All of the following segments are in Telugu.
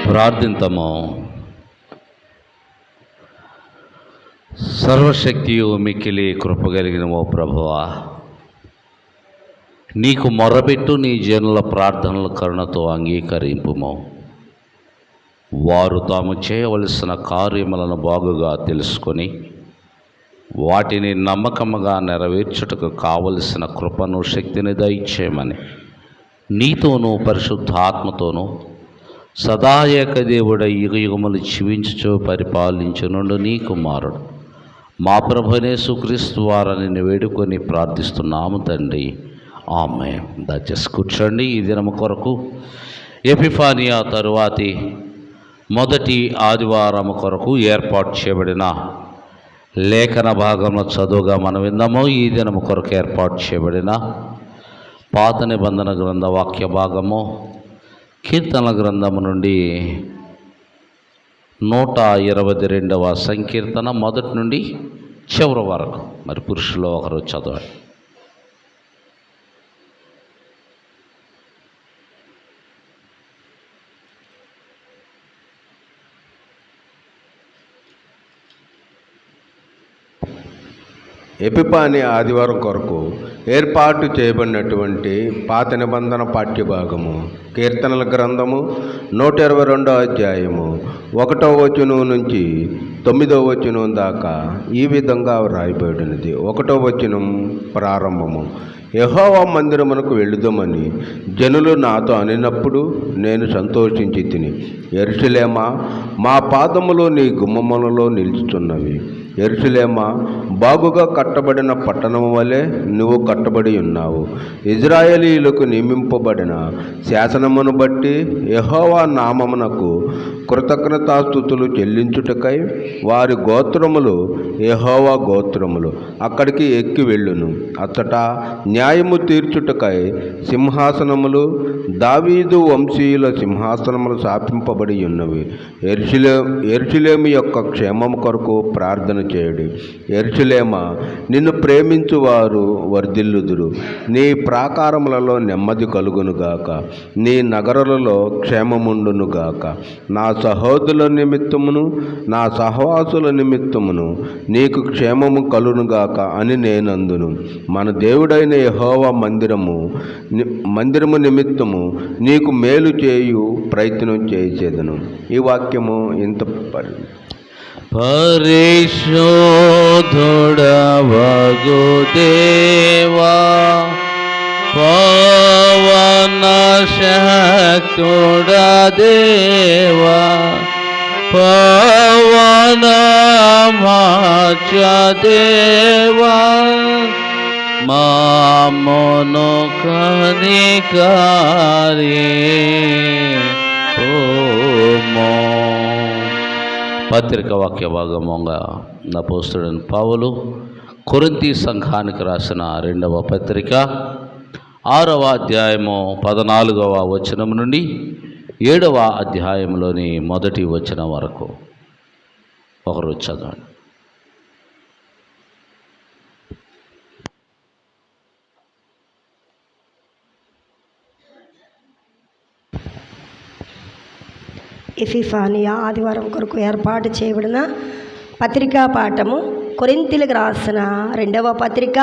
ప్రార్థింతము. సర్వశక్తియు మిక్కిలి కృపగలిగిన ఓ ప్రభువా, నీకు మొరబెట్టు నీ జనుల ప్రార్థనల కరుణతో అంగీకరింపుము. వారు తాము చేయవలసిన కార్యములను బాగుగా తెలుసుకొని వాటిని నమ్మకముగా నెరవేర్చుటకు కావలసిన కృపను శక్తిని దయచేయమని నీతోనూ పరిశుద్ధాత్మతోనూ సదా ఏకదేవుడై యుగయుగములు జీవించుచు పరిపాలించునుండు నీ కుమారుడు మా ప్రభువైన యేసుక్రీస్తు వారిని వేడుకొని ప్రార్థిస్తున్నాము తండ్రి, ఆమేన్. దయచేసి కూర్చోండి. ఈ దినము కొరకు ఎపిఫానియా తరువాతి మొదటి ఆదివారం కొరకు ఏర్పాటు చేయబడిన లేఖన భాగంలో చదువుగా మనం విందాము. ఈ దినము కొరకు ఏర్పాటు చేయబడిన పాత నిబంధన గ్రంథ వాక్య భాగము కీర్తనల గ్రంథము నుండి 122వ సంకీర్తన మొదటి నుండి చివరి వరకు. మరి పురుషుల్లో ఒకరు చదవండి. ఎపిఫానీ ఆదివారం కొరకు ఏర్పాటు చేయబడినటువంటి పాత నిబంధన పాఠ్యభాగము కీర్తనల గ్రంథము 122వ అధ్యాయము 1వ వచనం నుంచి 9వ వచనం దాకా ఈ విధంగా వ్రాయబడినది. 1వ వచనం ప్రారంభము. యెహోవా మందిరమునకు వెళ్ళుదామని జనులు నాతో అనినప్పుడు నేను సంతోషించి తిని, యెరూషలేమా, మా పాదములు నీ గుమ్మములలో నిలుచుచున్నవి. యెరూషలేమా, బాగుగా కట్టబడిన పట్టణము వలె నువ్వు కట్టబడి ఉన్నావు. ఇజ్రాయేలీయులకు నియమింపబడిన శాసనమును బట్టి యెహోవా నామమునకు కృతజ్ఞతాస్తుతులు చెల్లించుటకై వారి గోత్రములు యెహోవా గోత్రములు అక్కడికి ఎక్కి వెళ్ళును. అచ్చట న్యాయము తీర్చుటకై సింహాసనములు, దావీదు వంశీయుల సింహాసనములు స్థాపింపబడి ఉన్నవి. యెరూషలేము యొక్క క్షేమము కొరకు ప్రార్థన చేయుడి. యెరూషలేమా, నిన్ను ప్రేమించువారు వర్ధిల్లుదురు. నీ ప్రాకారములలో నెమ్మది కలుగునుగాక, నీ నగరులలో క్షేమముండునుగాక. నా సహోదరుల నిమిత్తమును నా సహవాసుల నిమిత్తమును నీకు క్షేమము కలుగునుగాక అని నేనందును. మన దేవుడైన యెహోవా మందిరము నిమిత్తము నీకు మేలు చేయు ప్రయత్నం చేసేదను. ఈ వాక్యము ఇంత పరిశోధుడవగు దేవా, పవన శక్తుడ దేవా, పవన మాచ దేవా, మామోను కనికారి ఓమో. పత్రిక వాక్య భాగముగా అపోస్తలుడైన పౌలు కొరింథీ సంఘానికి రాసిన 2వ పత్రిక 6వ అధ్యాయము 14వ వచనం నుండి 7వ అధ్యాయంలోని మొదటి వచనం వరకు ఒకరు చదవండి. ఎపిఫానియా ఆదివారం కొరకు ఏర్పాటు చేయబడిన పత్రికా పాఠము కొరింథీలకు రాసిన 2వ పత్రిక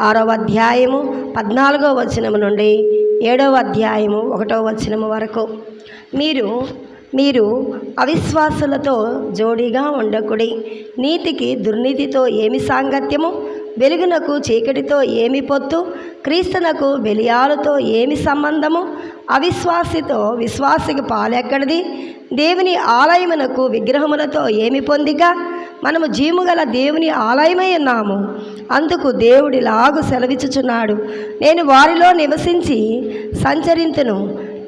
6వ అధ్యాయము 14వ వచనము నుండి 7వ అధ్యాయము 1వ వచనము వరకు. మీరు అవిశ్వాసులతో జోడీగా ఉండకుడి. నీతికి దుర్నీతితో ఏమి సాంగత్యము? వెలుగునకు చీకటితో ఏమి పొత్తు? క్రీస్తునకు బెలియాలతో ఏమి సంబంధము? అవిశ్వాసితో విశ్వాసికి పాలెక్కడిది? దేవుని ఆలయమునకు విగ్రహములతో ఏమి పొందిక? మనము జీవముగల దేవుని ఆలయమై ఉన్నాము. అందుకు దేవుడిలాగు సెలవిచ్చుచున్నాడు, నేను వారిలో నివసించి సంచరింతును,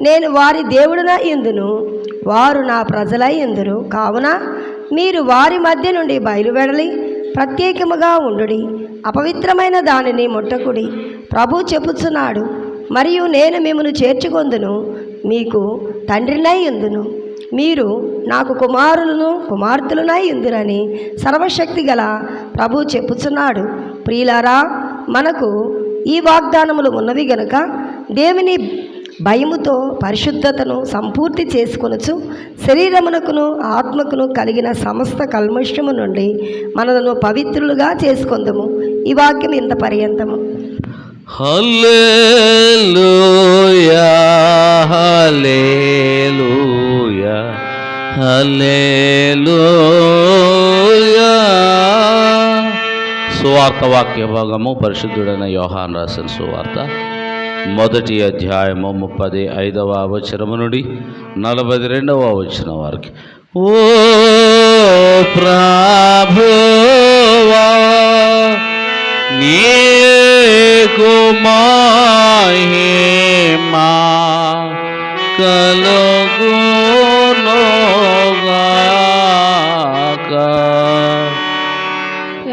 నేను వారి దేవుడునై యుందును, వారు నా ప్రజలై యుందురు. కావున మీరు వారి మధ్య నుండి బయలువెడలి ప్రత్యేకముగా ఉండుడి, అపవిత్రమైన దానిని ముట్టకుడి. ప్రభు చెప్పుచున్నాడు, మరియు నేను మిమ్మను చేర్చుకొందును, మీకు తండ్రినై యుందును, మీరు నాకు కుమారులను కుమార్తెలునై యుందురని సర్వశక్తి గల ప్రభు చెప్పుచున్నాడు. ప్రియులారా, మనకు ఈ వాగ్దానములు ఉన్నవి గనుక భయముతో పరిశుద్ధతను సంపూర్తి చేసుకొనుచు శరీరమునకును ఆత్మకును కలిగిన సమస్త కల్మషము నుండి మనలను పవిత్రులుగా చేసుకొందుము. ఈ వాక్యం ఇంత పర్యంతము. హల్లెలూయా హల్లెలూయా హల్లెలూయా. సువార్త వాక్య భాగము పరిశుద్ధుడైన యోహాను రాసిన సువార్త 1వ అధ్యాయము 35వ వచనము నుండి 42వ వచనం వరకు. ఓ ప్రభువా నీకు మహిమా కలుగునుగాక.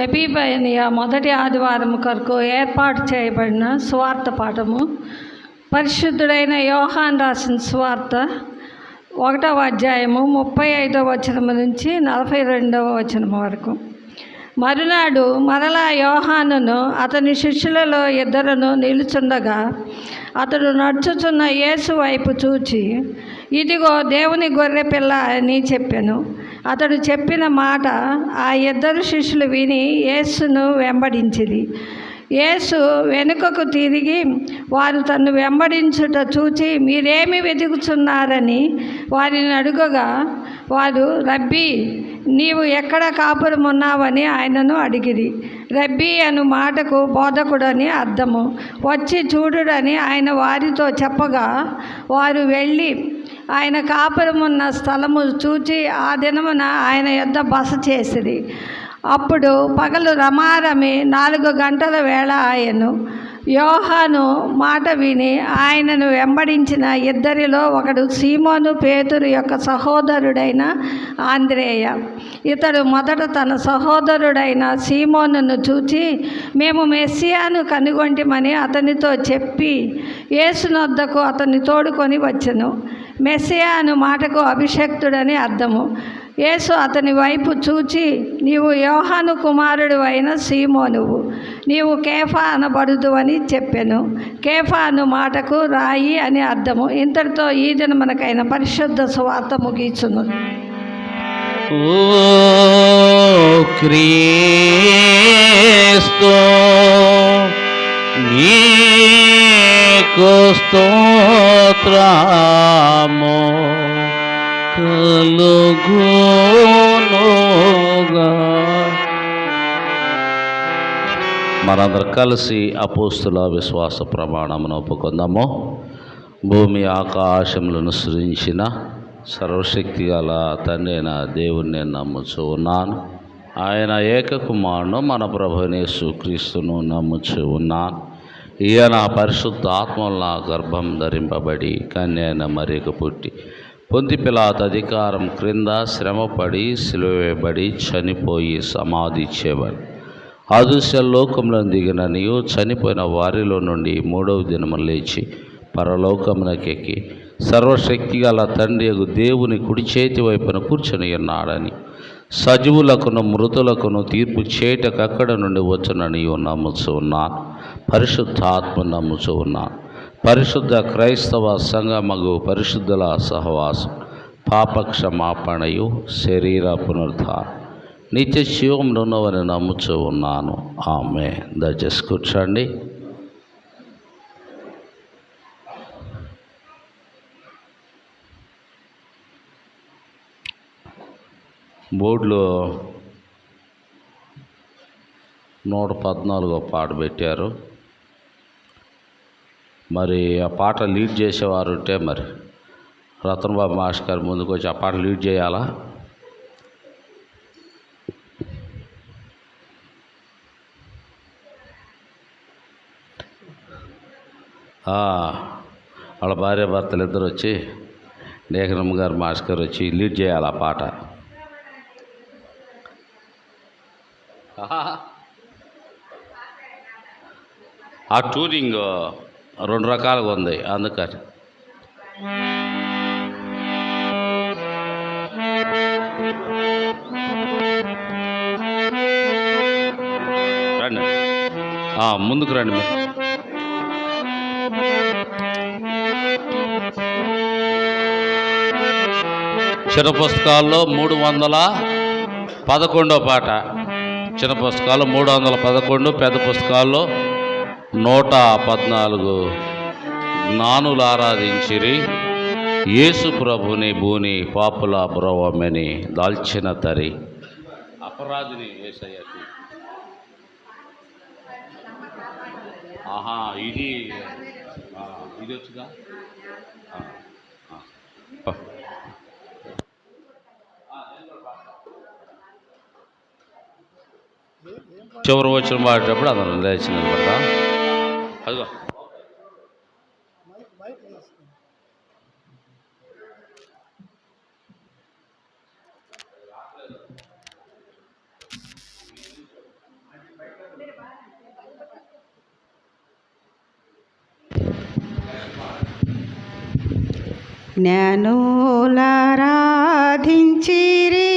ఎబిబయనియా మొదటి ఆదివారం కొరకు ఏర్పాటు చేయబడిన సువార్త పాఠము. పరిశుద్ధుడైన యోహాను రాసిన సువార్త 1వ అధ్యాయము 35వ వచనము నుంచి 42వ వచనం వరకు. మరునాడు మరలా యోహానును అతని శిష్యులలో ఇద్దరును నిలుచుండగా అతడు నడుచుచున్న యేసు వైపు చూచి, ఇదిగో దేవుని గొర్రెపిల్ల అని చెప్పెను. అతడు చెప్పిన మాట ఆ ఇద్దరు శిష్యులు విని యేసును వెంబడించిరి. యేసు వెనుకకు తిరిగి వారు తన్ను వెంబడించుట చూచి, మీరేమి వెతుకుచున్నారని వారిని అడుగగా, వారు రబ్బీ నీవు ఎక్కడ కాపురం ఉన్నావని ఆయనను అడిగిరి. రబ్బీ అను మాటకు బోధకుడని అర్థము. వచ్చి చూడుడని ఆయన వారితో చెప్పగా వారు వెళ్ళి ఆయన కాపురం ఉన్న స్థలము చూచి ఆ దినమున ఆయన యొద్ద బస చేసిరి. అప్పుడు పగలు రమారమి 4 గంటల వేళ ఆయను. యోహాను మాట విని ఆయనను వెంబడించిన ఇద్దరిలో ఒకడు సీమోను పేతురు యొక్క సహోదరుడైన ఆంద్రేయ. ఇతడు మొదట తన సహోదరుడైన సీమోనును చూచి, మేము మెస్సియాను కనుగొంటిమని అతనితో చెప్పి యేసునొద్దకు అతన్ని తోడుకొని వచ్చెను. మెస్సియా అను మాటకు అభిషక్తుడని అర్థము. యేసు అతని వైపు చూచి, నీవు యోహాను కుమారుడు అయిన సీమోనువు, నీవు కేఫా అనబడుదు అని చెప్పెను. కేఫా అను మాటకు రాయి అని అర్థము. ఇంతటితో ఈ దినమునకైన పరిశుద్ధ సువార్త ముగిచును. ఓ క్రీస్తు నీకు స్తోత్రము కలుగునుగా. మనందరం కలిసి అపోస్తుల విశ్వాస ప్రమాణమును ఒప్పుకుందాము. భూమి ఆకాశములను సృజించిన సర్వశక్తి గల తండ్రి అయిన దేవుని నేను నమ్ముచూ ఉన్నాను. ఆయన ఏకకుమారుడు మన ప్రభువైన యేసుక్రీస్తును నమ్ముచూ ఉన్నాను. ఈయన పరిశుద్ధ ఆత్మల గర్భం ధరింపబడి కన్యైన మరియకు పుట్టి పొంతి పిలాతు అధికారం క్రింద శ్రమపడి సిలువేయబడి చనిపోయి సమాధి చేయబడి అదృశ్య లోకంలో దిగిన నీవు చనిపోయిన వారిలో నుండి 3వ దినము లేచి పరలోకమునకెక్కి సర్వశక్తి గల తండ్రి దేవుని కుడి చేతి వైపున కూర్చొని ఉన్నాడని, సజీవులకును మృతులకును తీర్పు చేయటకు అక్కడ నుండి వచ్చిన నీవు నమ్ముచూ ఉన్నాను. పరిశుద్ధ ఆత్మ నమ్ముచూ ఉన్నాను. పరిశుద్ధ క్రైస్తవ సంఘమగు పరిశుద్ధుల సహవాసం, పాపక్షమాపణయు, శరీర పునరుద్ధానం, నిత్య జీవమునున్నవని నమ్ముచూ ఉన్నాను. ఆమేన్. దయచేసి కూర్చోండి. బోర్డులో 114వ పాట పెట్టారు. మరి ఆ పాట లీడ్ చేసేవారు ఉంటే మరి రతన్ బాబు మాస్టర్ గారు ముందుకు వచ్చి ఆ పాట లీడ్ చేయాలా? వాళ్ళ భార్య భర్తలు ఇద్దరు వచ్చి లేఖనమ్మ గారు మాస్టర్ గారు వచ్చి లీడ్ చేయాలి ఆ పాట. ఆ టూరింగ్ 2 రకాలుగా ఉంది, అందుకని రండి, ముందుకు రండి మీరు. చిన్న పుస్తకాల్లో 311 పాట. చిన్న పుస్తకాల్లో 311, పెద్ద పుస్తకాల్లో 114. జ్ఞానులు ఆరాధించిరి యేసు ప్రభుని భూని పాపుల బ్రోవమెని దాల్చిన తరి. అపరాధిని యేసయ్యకి. ఇది వచ్చుగా. చివరి వచ్చిన పాడేటప్పుడు అందరూ లేచి నిలబడతా. అదిగో జ్ఞానులారాధించిరి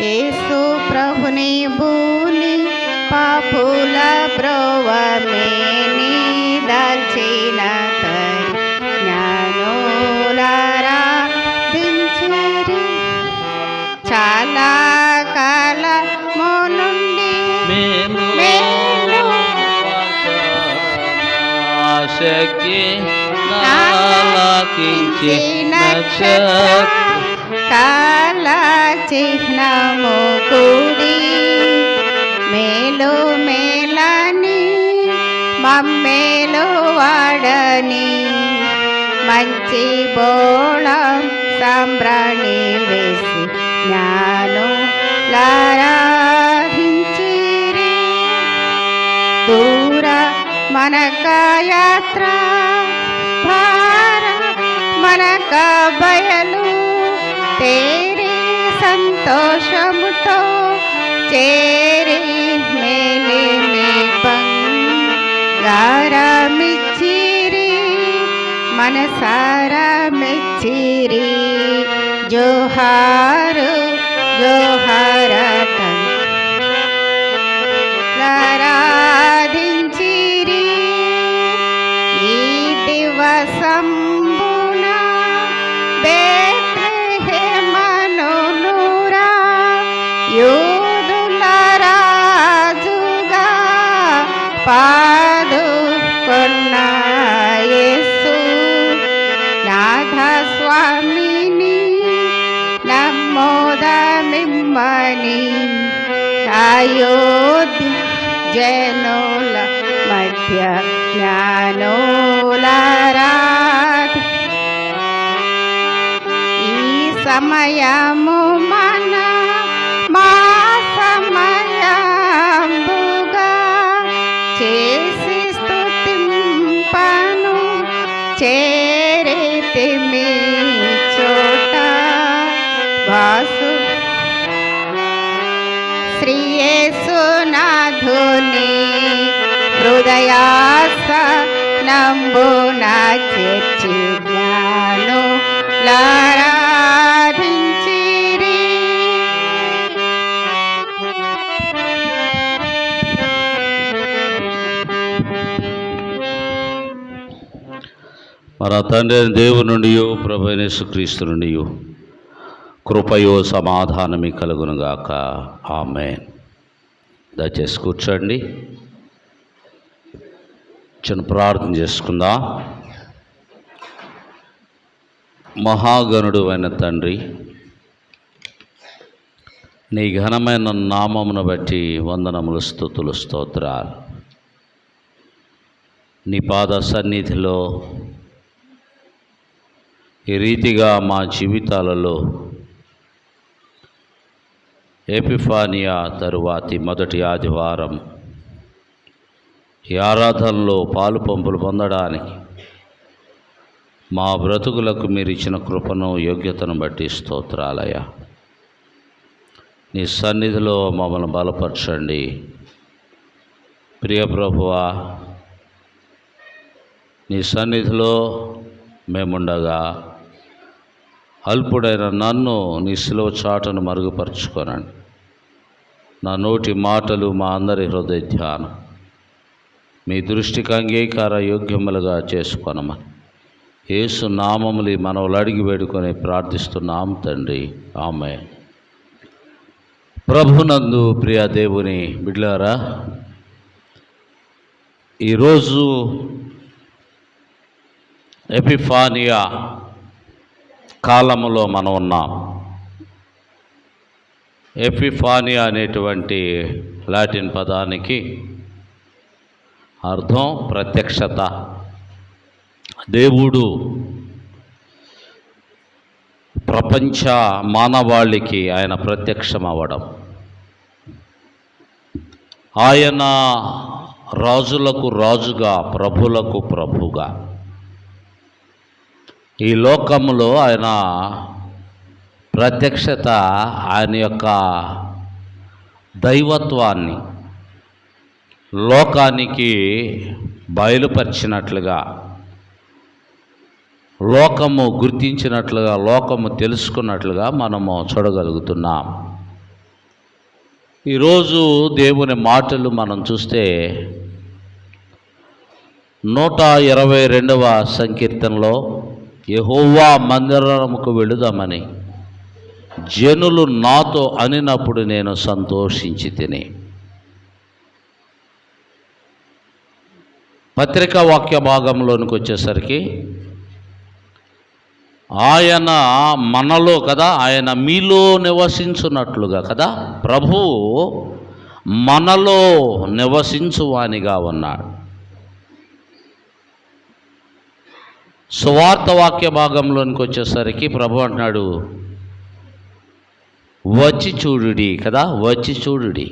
యేసు ప్రభుని భూని పాపుల బ్రోవమేని దాల్చిన తరి. జ్ఞానులారాధించిరి చాలా కాలము నుండి మేలు ఆశకి నాలకించిన కాల చిహ్నము కూడి మేలు మేలని మమ్మేలు వాడని మంచి బోళం సాంబ్రాణి వేసి జ్ఞానులారాధించిరి. దూర మనక యాత్ర భార మనక బయలు తేరి సంతోషముతో చేరి మేలే మే బంగారమిచ్చిరి మనసారా మెచ్చిరి. జోహారు జోహారట ఆరాధించిరి. ఈ దివసంబున బేత్లెహేమనురా యూదుల రాజుగా పాదుకొన్న యేసు నాథ స్వామిని నమ్మోదమిమ్మని అయోధ్య జనుల మధ్య జ్ఞానులారాధి. ఈ సమయము మా సమయంబుగా చేసి స్తుతింపను చేరితిమి చోట భాసు శ్రీయేసునాథుని హృదయాస నంబున చేర్చి జ్ఞానులారాధించిరి. మన తండ్రి అయిన దేవుని నుండి ప్రభువైన యేసుక్రీస్తు నుండి కృపయో సమాధానమే కలుగునుగాక. ఆమేన్. దయచేసి కూర్చోండి. చిన్న ప్రార్థన చేసుకుందాం. మహాగణుడు అయిన తండ్రి, నీ ఘనమైన నామమును బట్టి వందనములు, స్తుతులు, స్తోత్రాలు. నీ పాద సన్నిధిలో ఈ రీతిగా మా జీవితాలలో ఎపిఫానియా తరువాతి మొదటి ఆదివారం ఈ ఆరాధనలో పాలు పంపులు పొందడానికి మా బ్రతుకులకు మీరు ఇచ్చిన కృపను, యోగ్యతను బట్టి స్తోత్రాలయ్యా. నీ సన్నిధిలో మమ్మల్ని బలపరచండి. ప్రియ ప్రభువా, నీ సన్నిధిలో మేముండగా అల్పుడైన నన్ను నీ శిలువ చాటును మరుగుపరుచుకోనండి. నా నోటి మాటలు, మా అందరి హృదయ ధ్యానం మీ దృష్టికి అంగీకార యోగ్యములుగా చేసుకొనమని యేసు నామములు మనవులు అడిగి వేడుకొని ప్రార్థిస్తున్నాం తండ్రి, ఆమేన్. ప్రభునందు ప్రియ దేవుని బిడ్డలారా, ఈరోజు ఎపిఫానియా కాలములో మనం ఉన్నాం. ఎపిఫానియా అనేటువంటి లాటిన్ పదానికి అర్థం ప్రత్యక్షత. దేవుడు ప్రపంచ మానవాళికి ఆయన ప్రత్యక్షమవ్వడం, ఆయన రాజులకు రాజుగా, ప్రభులకు ప్రభుగా ఈ లోకములో ఆయన ప్రత్యక్షత, ఆయన యొక్క దైవత్వాన్ని లోకానికి బయలుపరిచినట్లుగా, లోకము గుర్తించినట్లుగా, లోకము తెలుసుకున్నట్లుగా మనము చూడగలుగుతున్నాం. ఈరోజు దేవుని మాటలు మనం చూస్తే 122వ సంకీర్తనలో యెహోవా మందిరముకు వెళుదామని జనులు నాతో అనినప్పుడు నేను సంతోషించి తిని. పత్రికా వాక్య భాగంలోనికి వచ్చేసరికి ఆయన మనలో కదా, ఆయన మీలో నివసించున్నట్లుగా కదా, ప్రభువు మనలో నివసించువానిగా ఉన్నాడు. సువార్త వాక్య భాగంలోనికి వచ్చేసరికి ప్రభు అంటున్నాడు, వచ్చి చూడుడి కదా, వచ్చి చూడుడి,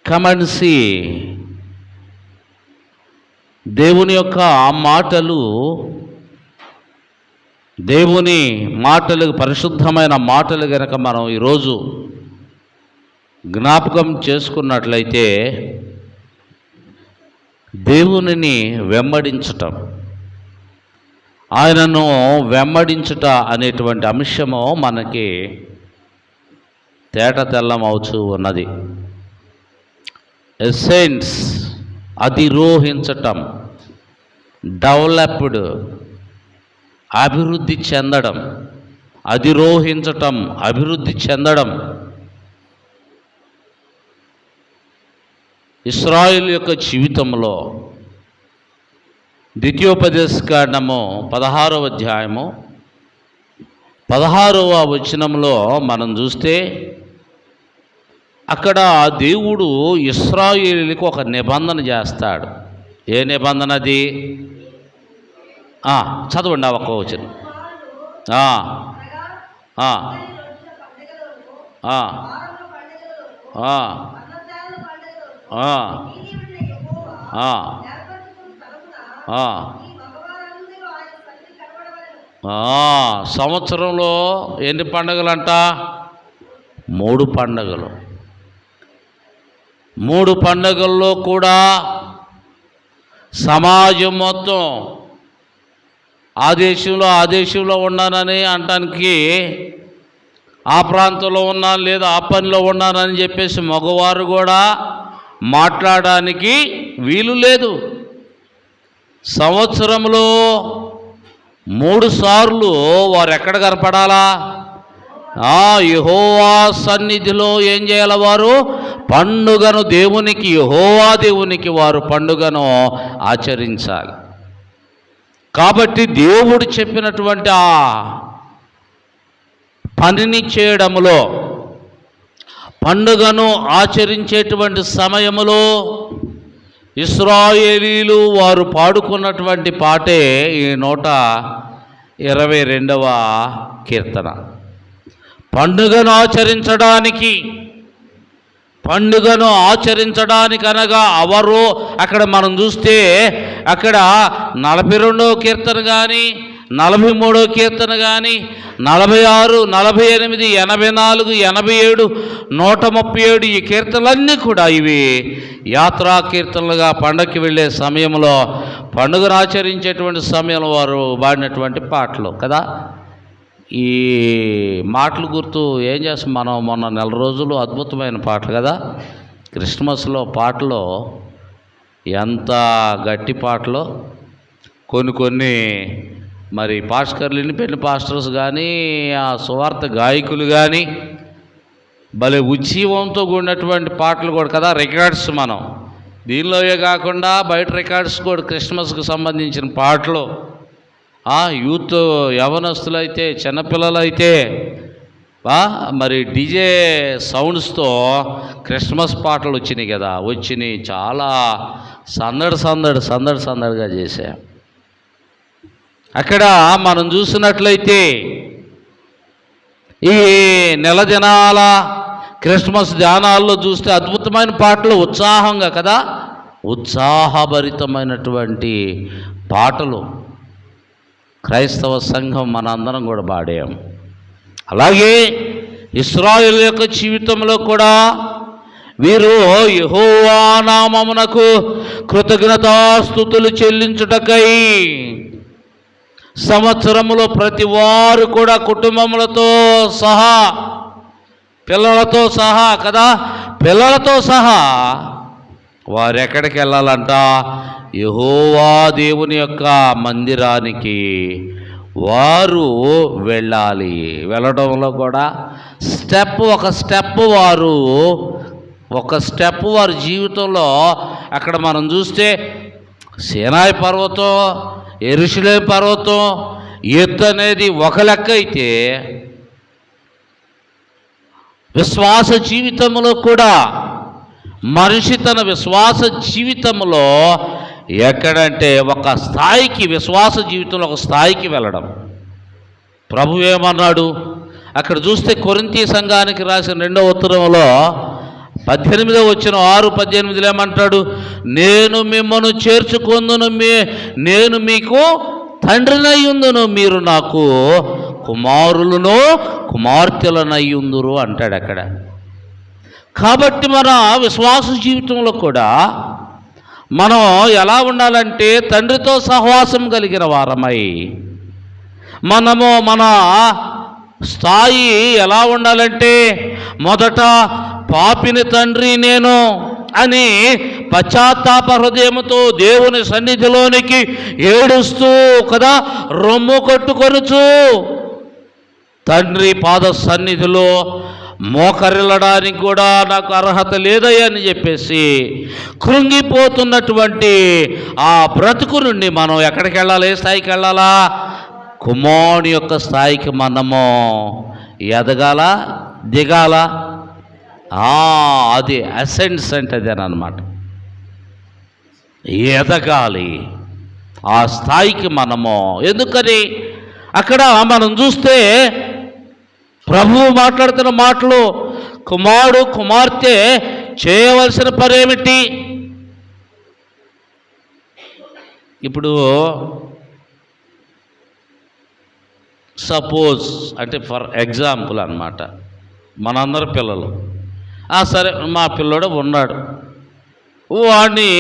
కమ్ అండ్ సీ. దేవుని యొక్క ఆ మాటలు, దేవుని మాటలు, పరిశుద్ధమైన మాటలు గనక మనం ఈరోజు జ్ఞాపకం చేసుకున్నట్లయితే దేవునిని వెంబడించటం, ఆయనను వెంబడించుట అనేటువంటి అంశము మనకి తేట తెల్లమవుతూ ఉన్నది. ఎసెన్స్, అధిరోహించటం, డెవలప్డ్, అభివృద్ధి చెందడం, అధిరోహించటం, అభివృద్ధి చెందడం. ఇశ్రాయేలు యొక్క జీవితంలో ద్వితీయోపదేశకాండము 16వ అధ్యాయము 16వ వచనంలో మనం చూస్తే అక్కడ దేవుడు ఇశ్రాయేలులకు ఒక నిబంధన చేస్తాడు. ఏ నిబంధన అది? చదవండి ఆ ఒక్క వచనం. సంవత్సరంలో ఎన్ని పండుగలంట? 3 పండుగలు. 3 పండుగల్లో కూడా సమాజం మొత్తం ఆ దేశంలో ఉన్నానని అనటానికి, ఆ ప్రాంతంలో ఉన్నాను లేదా ఆ పనిలో ఉన్నానని చెప్పేసి మగవారు కూడా మాట్లాడడానికి వీలు లేదు. సంవత్సరంలో 3 సార్లు వారు ఎక్కడ కనపడాలా? యెహోవా సన్నిధిలో ఏం చేయాలి? వారు పండుగను దేవునికి, యెహోవా దేవునికి వారు పండుగను ఆచరించాలి. కాబట్టి దేవుడు చెప్పినటువంటి ఆ పనిని చేయడంలో, పండుగను ఆచరించేటువంటి సమయములో ఇశ్రాయేలీలు వారు పాడుకున్నటువంటి పాటే ఈ 122వ కీర్తన. పండుగను ఆచరించడానికి అనగా అవరు అక్కడ మనం చూస్తే అక్కడ 42వ కీర్తన కానీ, 43వ కీర్తన కానీ, 46, 48, 84, 87, 137 ఈ కీర్తనలన్నీ కూడా ఇవి యాత్రా కీర్తనలుగా పండగకి వెళ్ళే సమయంలో, పండుగను ఆచరించేటువంటి సమయంలో వారు పాడినటువంటి పాటలు కదా. ఈ మాటలు గుర్తు ఏం చేస్తాం మనం? మొన్న 4 రోజులు అద్భుతమైన పాటలు కదా. క్రిస్మస్లో పాటలు ఎంత గట్టి పాటలో, కొన్ని మరి పాస్టర్లు పెళ్లి పాస్టర్స్ కానీ ఆ సువార్త గాయకులు కానీ భలే ఉజ్జీవంతో కూడినటువంటి పాటలు కూడా కదా రికార్డ్స్. మనం దీనిలోయే కాకుండా బయట రికార్డ్స్ కూడా క్రిస్మస్కి సంబంధించిన పాటలు, యూత్ యవనస్తులైతే చిన్నపిల్లలైతే మరి డీజే సౌండ్స్తో క్రిస్మస్ పాటలు వచ్చినాయి కదా, వచ్చినాయి. చాలా సందడిగా చేశాం. అక్కడ మనం చూసినట్లయితే ఈ నెల దినాల క్రిస్మస్ ధ్యానాల్లో చూస్తే అద్భుతమైన పాటలు, ఉత్సాహంగా కదా, ఉత్సాహభరితమైనటువంటి పాటలు క్రైస్తవ సంఘం మనందరం కూడా పాడాం. అలాగే ఇశ్రాయేలు యొక్క జీవితంలో కూడా వీరు యెహోవా నామమునకు కృతజ్ఞతాస్తుతులు చెల్లించుటకై సంవత్సరములో ప్రతి వారు కూడా కుటుంబములతో సహా, పిల్లలతో సహా కదా, పిల్లలతో సహా వారు ఎక్కడికి వెళ్ళాలంట? యెహోవా దేవుని యొక్క మందిరానికి వారు వెళ్ళాలి. వెళ్ళడంలో కూడా ఒక స్టెప్ వారి జీవితంలో అక్కడ మనం చూస్తే సీనాయి పర్వతం, యెరూషలేము పర్వతం ఎత్తు అనేది ఒక లెక్క అయితే, విశ్వాస జీవితంలో కూడా మనిషి తన విశ్వాస జీవితంలో ఎక్కడంటే ఒక స్థాయికి, విశ్వాస జీవితంలో ఒక స్థాయికి వెళ్ళడం. ప్రభు ఏమన్నాడు అక్కడ చూస్తే కొరింథీ సంఘానికి రాసిన 2వ ఉత్తరంలో 18వ వచనం 6-18 ఏమంటాడు? నేను మిమ్మల్ని చేర్చుకొందును, నేను మీకు తండ్రినయ్యుందును, మీరు నాకు కుమారులను కుమార్తెలనయ్యుందురు అంటాడు అక్కడ. కాబట్టి మన విశ్వాస జీవితంలో కూడా మనం ఎలా ఉండాలంటే తండ్రితో సహవాసం కలిగిన వారమై, మనము మన స్థాయి ఎలా ఉండాలంటే మొదట పాపిని తండ్రి నేను అని పశ్చాత్తాప హృదయముతో దేవుని సన్నిధిలోనికి ఏడుస్తూ కదా, రొమ్ము కొట్టుకొనుచు తండ్రి పాద సన్నిధిలో మోకరిల్లడానికి కూడా నాకు అర్హత లేదయ్యా అని చెప్పేసి కృంగిపోతున్నటువంటి ఆ బ్రతుకు నుండి మనం ఎక్కడికి వెళ్ళాలి? ఏ స్థాయికి వెళ్ళాలా? కుమారుని యొక్క స్థాయికి మనము ఎదగాల, దిగాల. అది అసెండ్స్ అంటే అదేనమాట, ఎదగాలి ఆ స్థాయికి మనము. ఎందుకని అక్కడ మనం చూస్తే ప్రభువు మాట్లాడుతున్న మాటలు, కుమారుడు కుమార్తె చేయవలసిన పనేమిటి? ఇప్పుడు సపోజ్ అంటే ఫర్ ఎగ్జాంపుల్ అన్నమాట, మనందరి పిల్లలు సరే మా పిల్లోడు ఉన్నాడు, వాడిని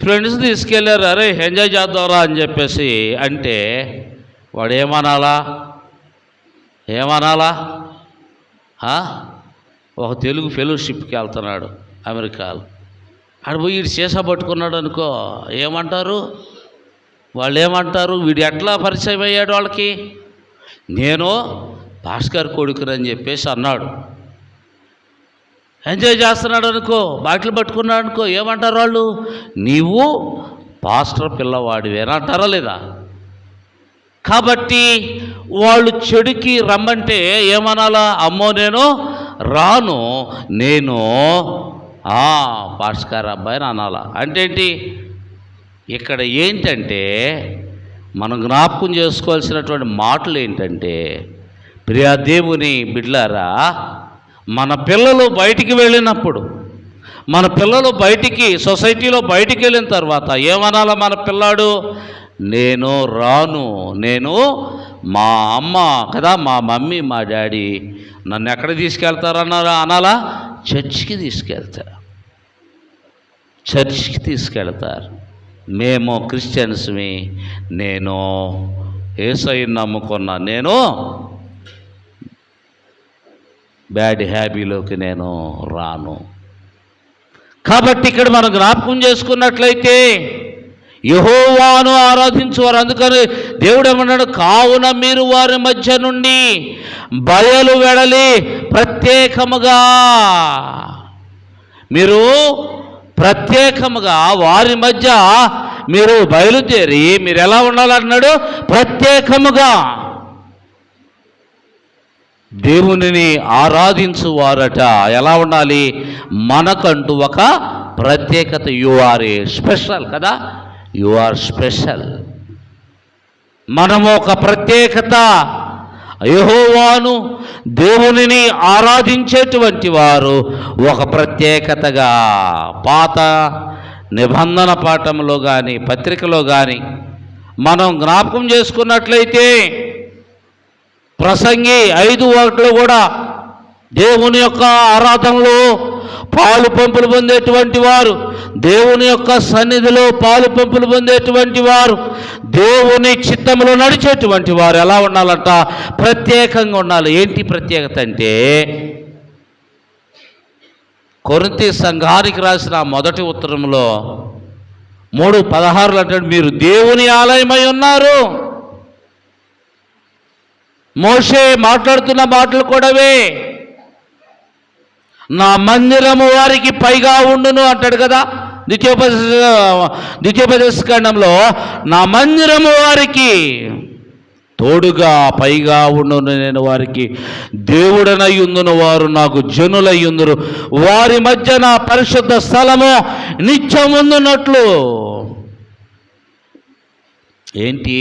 ఫ్రెండ్స్ తీసుకెళ్ళారు, అరే ఎంజాయ్ చేద్దాంరా అని చెప్పేసి అంటే వాడు ఏమనాలా? ఒక తెలుగు ఫెలోషిప్కి వెళ్తున్నాడు అమెరికాలో, ఆడ పోయి వీడు సీసా పట్టుకున్నాడు అనుకో, ఏమంటారు వాళ్ళు? ఏమంటారు? వీడు ఎట్లా పరిచయం అయ్యాడు వాళ్ళకి? నేను భాస్కర్ కొడుకునని చెప్పేసి అన్నాడు. ఎంజాయ్ చేస్తున్నాడు అనుకో, బాటిల్ పట్టుకున్నాడు అనుకో, ఏమంటారు వాళ్ళు? నీవు పాస్టర్ పిల్లవాడివేనా అంటారా లేదా? కాబట్టి వాళ్ళు చెడుకి రమ్మంటే ఏమనాలా? అమ్మో నేను రాను, నేను పాస్టర్ అబ్బాయిని అనాలా. అంటే ఏంటి? ఇక్కడ ఏంటంటే మనం జ్ఞాపకం చేసుకోవాల్సినటువంటి మాటలు ఏంటంటే, ప్రియా దేవుని బిడ్డలారా, మన పిల్లలు బయటికి వెళ్ళినప్పుడు, మన పిల్లలు బయటికి సొసైటీలో బయటికి వెళ్ళిన తర్వాత ఏమనాలా? మన పిల్లాడు నేను రాను, నేను మా అమ్మ కదా, మా మమ్మీ మా డాడీ నన్ను ఎక్కడ తీసుకెళ్తారన్నారా అనాలా? చర్చికి తీసుకెళ్తారు. మేము క్రిస్టియన్స్మి, నేను యేసయ్యను నమ్ముకున్నా, నేను బ్యాడ్ హ్యాబీలోకి నేను రాను. కాబట్టి ఇక్కడ మనం జ్ఞాపకం చేసుకున్నట్లయితే యెహోవాను ఆరాధించువారు. అందుకని దేవుడు ఏమన్నాడు, కావున మీరు వారి మధ్య నుండి బయలు వెడలి ప్రత్యేకముగా, మీరు ప్రత్యేకముగా వారి మధ్య మీరు బయలుదేరి మీరు ఎలా ఉండాలన్నాడు, ప్రత్యేకముగా దేవునిని ఆరాధించువారట. ఎలా ఉండాలి, మనకంటూ ఒక ప్రత్యేకత. యు ఆర్ ఏ స్పెషల్ కదా, యు ఆర్ స్పెషల్. మనము ఒక ప్రత్యేకత. యెహోవాను దేవునిని ఆరాధించేటువంటి వారు ఒక ప్రత్యేకతగా పాత నిబంధన పాఠంలో కానీ పత్రికలో కానీ మనం జ్ఞాపకం చేసుకున్నట్లయితే ప్రసంగి 5:1 కూడా దేవుని యొక్క ఆరాధనలో పాలు పంపులు పొందేటువంటి వారు, దేవుని యొక్క సన్నిధిలో పాలు పంపులు పొందేటువంటి వారు, దేవుని చిత్తములో నడిచేటువంటి వారు ఎలా ఉండాలంట, ప్రత్యేకంగా ఉండాలి. ఏంటి ప్రత్యేకత అంటే, కొరింథీ సంఘానికి రాసిన మొదటి ఉత్తరంలో 3:16 అంటాడు, మీరు దేవుని ఆలయమై ఉన్నారు. మోషే మాట్లాడుతున్న మాటలు కూడావే. నా మందిరము వారికి పైగా ఉండును అంటాడు కదా ద్వితీయోపదేశ ఖండంలో, నా మందిరము వారికి తోడుగా పైగా ఉండును, నేను వారికి దేవుడనై ఉందును, వారు నాకు జనులై ఉందురు, వారి మధ్య నా పరిశుద్ధ స్థలము నిత్యముందునట్లు. ఏంటి,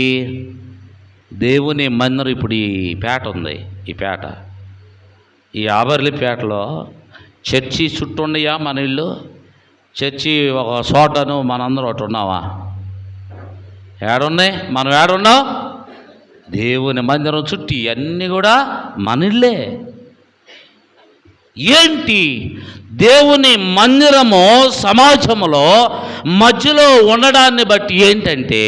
దేవుని మందిరం. ఇప్పుడు ఈ పేట ఉంది, ఈ పేట, ఈ ఆబర్లిపేటలో చర్చి చుట్టూ ఉన్నాయా మన ఇల్లు? చర్చి ఒక చోటను మనందరం ఒకటి ఉన్నావా? ఏడున్నాయి? మనం ఏడున్నాం? దేవుని మందిరం చుట్టి అన్నీ కూడా మన ఇల్లే. ఏంటి, దేవుని మందిరము సమాజంలో మధ్యలో ఉండడాన్ని బట్టి ఏంటంటే,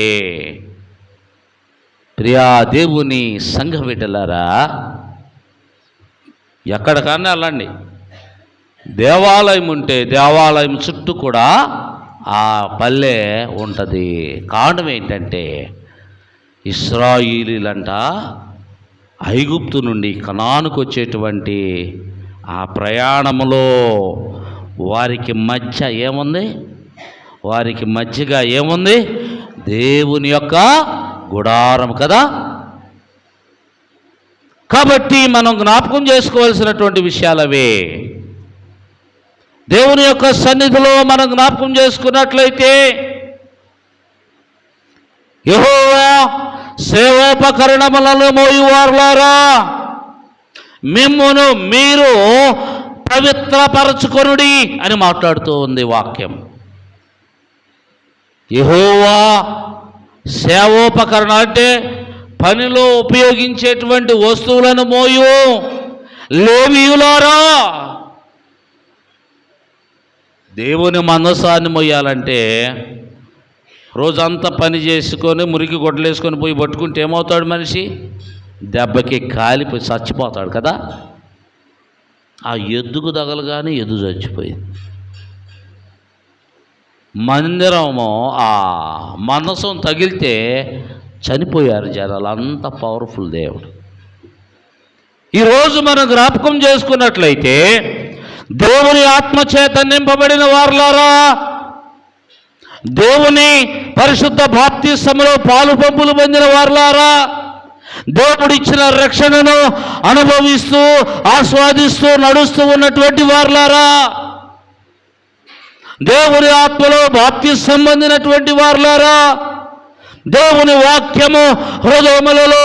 ప్రియా దేవుని సంఘ బిడ్డలారా, ఎక్కడికన్నా వెళ్ళండి, దేవాలయం ఉంటే దేవాలయం చుట్టూ కూడా ఆ పల్లె ఉంటుంది. కారణం ఏంటంటే, ఇశ్రాయేలీలంట ఐగుప్తు నుండి కనానుకు వచ్చేటువంటి ఆ ప్రయాణములో వారికి మధ్య ఏముంది, వారికి మధ్యగా ఏముంది, దేవుని యొక్క గుడారం కదా. కాబట్టి మనం జ్ఞాపకం చేసుకోవాల్సినటువంటి విషయాలవే. దేవుని యొక్క సన్నిధిలో మనం జ్ఞాపకం చేసుకున్నట్లయితే, యెహోవా సేవోపకరణములను మోయువారులారా, మిమ్మును మీరు పవిత్రపరచుకొనుడి అని మాట్లాడుతూ ఉంది వాక్యం. యెహోవా సేవోపకరణ అంటే పనిలో ఉపయోగించేటువంటి వస్తువులను మోయు లేవీయులారా. దేవుని మందసాన్ని మోయాలంటే రోజంతా పని చేసుకొని మురికి గొడ్డలేసుకొని పోయి పట్టుకుంటే ఏమవుతాడు మనిషి? దెబ్బకి కాలిపోయి చచ్చిపోతాడు కదా. ఆ ఎద్దుకు తగలగానే ఎద్దు చచ్చిపోయింది. మందిరము ఆ మందసం తగిలితే చనిపోయారు జనాలు. అంత పవర్ఫుల్ దేవుడు. ఈరోజు మనం జ్ఞాపకం చేసుకున్నట్లయితే, దేవుని ఆత్మచేత నింపబడిన వారులారా, దేవుని పరిశుద్ధ బాప్తిసంలో పాలు పంపులు పొందిన వారులారా, దేవుడిచ్చిన రక్షణను అనుభవిస్తూ ఆస్వాదిస్తూ నడుస్తూ ఉన్నటువంటి వారులారా, దేవుని ఆత్మలో బాప్తిసం పొందినటువంటి వారులారా, దేవుని వాక్యము హృదయములలో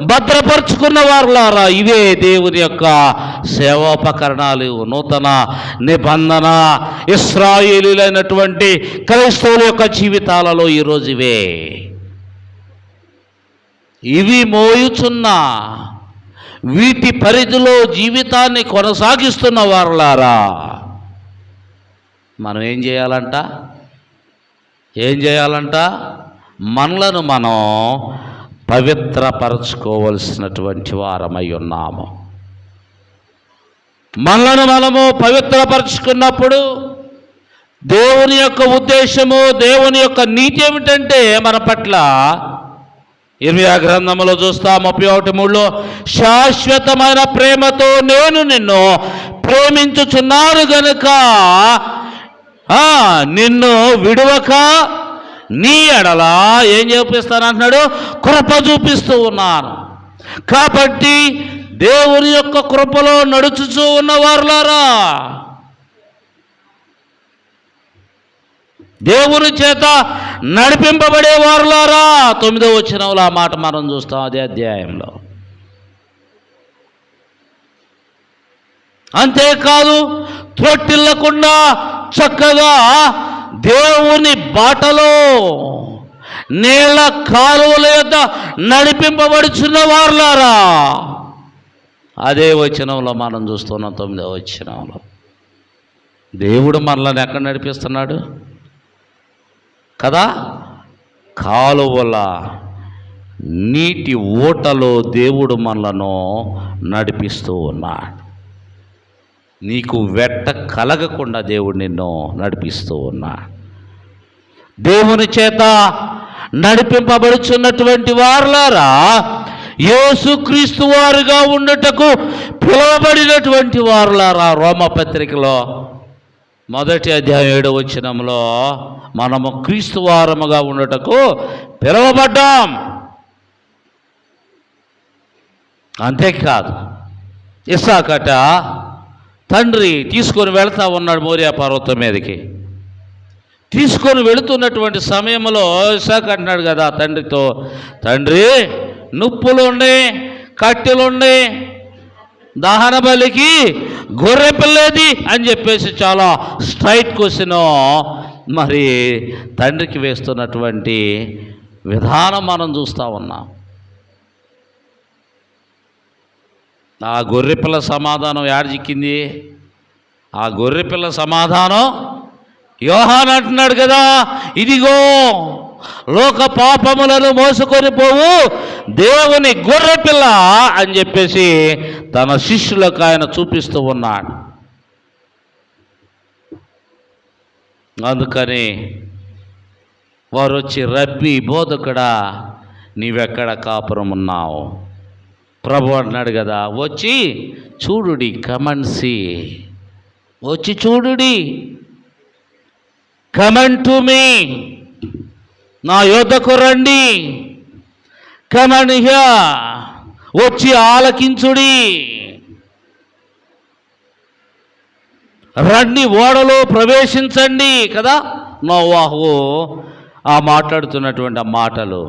భద్రపరుచుకున్న వారులారా, ఇవే దేవుని యొక్క సేవోపకరణాలు. నూతన నిబంధన ఇశ్రాయేలీలైనటువంటి క్రైస్తవుల యొక్క జీవితాలలో ఈరోజు ఇవి మోయుచున్న, వీటి పరిధిలో జీవితాన్ని కొనసాగిస్తున్న వారులారా, మనం ఏం చేయాలంట? మనలను మనం పవిత్రపరచుకోవలసినటువంటి వారమై ఉన్నాము. మనలను మనము పవిత్రపరచుకున్నప్పుడు దేవుని యొక్క ఉద్దేశము, దేవుని యొక్క నీతి ఏమిటంటే మన పట్ల ఇర్మియా గ్రంథంలో చూస్తా 31:3 శాశ్వతమైన ప్రేమతో నేను నిన్ను ప్రేమించుచున్నాను గనుక నిన్ను విడువక నీ ఎడల ఏం చూపిస్తానంటున్నాడు? కృప చూపిస్తూ ఉన్నాను. కాబట్టి దేవుని యొక్క కృపలో నడుచుచూ ఉన్నవారులారా, దేవుని చేత నడిపింపబడే వారులారా, 9వ వచనంలో ఆ మాట మనం చూస్తాం అదే అధ్యాయంలో. అంతేకాదు త్రొట్టిల్లకుండా చక్కగా దేవుని బాటలో నీళ్ల కాలువల యొద్ద నడిపింపబడుచున్న వారులారా, అదే వచనంలో మనం చూస్తున్నాం 9వ వచనంలో. దేవుడు మనల్ని ఎక్కడ నడిపిస్తున్నాడు కదా? కాలువల నీటి ఓటలో దేవుడు మనలను నడిపిస్తూ ఉన్నాడు. నీకు వెట్ట కలగకుండా దేవుడు నిన్ను నడిపిస్తూ ఉన్నాడు. దేవుని చేత నడిపింపబడుచున్నటువంటి వారులారా, యేసుక్రీస్తు వారుగా ఉండుటకు పిలువబడినటువంటి వారులారా, రోమపత్రికలో 1వ అధ్యాయం 7వ వచనంలో మనము క్రీస్తు వారముగా ఉండుటకు పిలువబడ్డాం. అంతేకాదు ఇస్సాకట తండ్రి తీసుకొని వెళ్తా ఉన్నాడు మోరియా పర్వతం మీదకి. తీసుకొని వెళుతున్నటువంటి సమయంలో ఇస్సాకు అంటున్నాడు కదా తండ్రితో, తండ్రి నుప్పులుండే కట్టెలుండే దహన బలికి గొర్రె పిల్లేది అని చెప్పేసి చాలా స్ట్రైట్ క్వశ్చన్ మరి తండ్రికి వేస్తున్నటువంటి విధానం మనం చూస్తూ ఉన్నాం. ఆ గొర్రెపిల్ల సమాధానం యాడ చిక్కింది? ఆ గొర్రెపిల్ల సమాధానం యోహాను అంటున్నాడు కదా, ఇదిగో లోక పాపములను మోసుకొని పోవు దేవుని గొర్రెపిల్ల అని చెప్పేసి తన శిష్యులకు ఆయన చూపిస్తూ ఉన్నాడు. అందుకని వారు వచ్చి, రబ్బీ బోధకుడా నీవెక్కడ కాపురం ఉన్నావు? ప్రభు అంటున్నాడు కదా, వచ్చి చూడుడి, కమన్సి, వచ్చి చూడుడి, కమన్ టు మీ, నా యొద్దకు రండి, కమన్ హియర్, వచ్చి ఆలకించుడి, రండి ఓడలో ప్రవేశించండి కదా నోవాహు ఆ మాట్లాడుతున్నటువంటి ఆ మాటలు.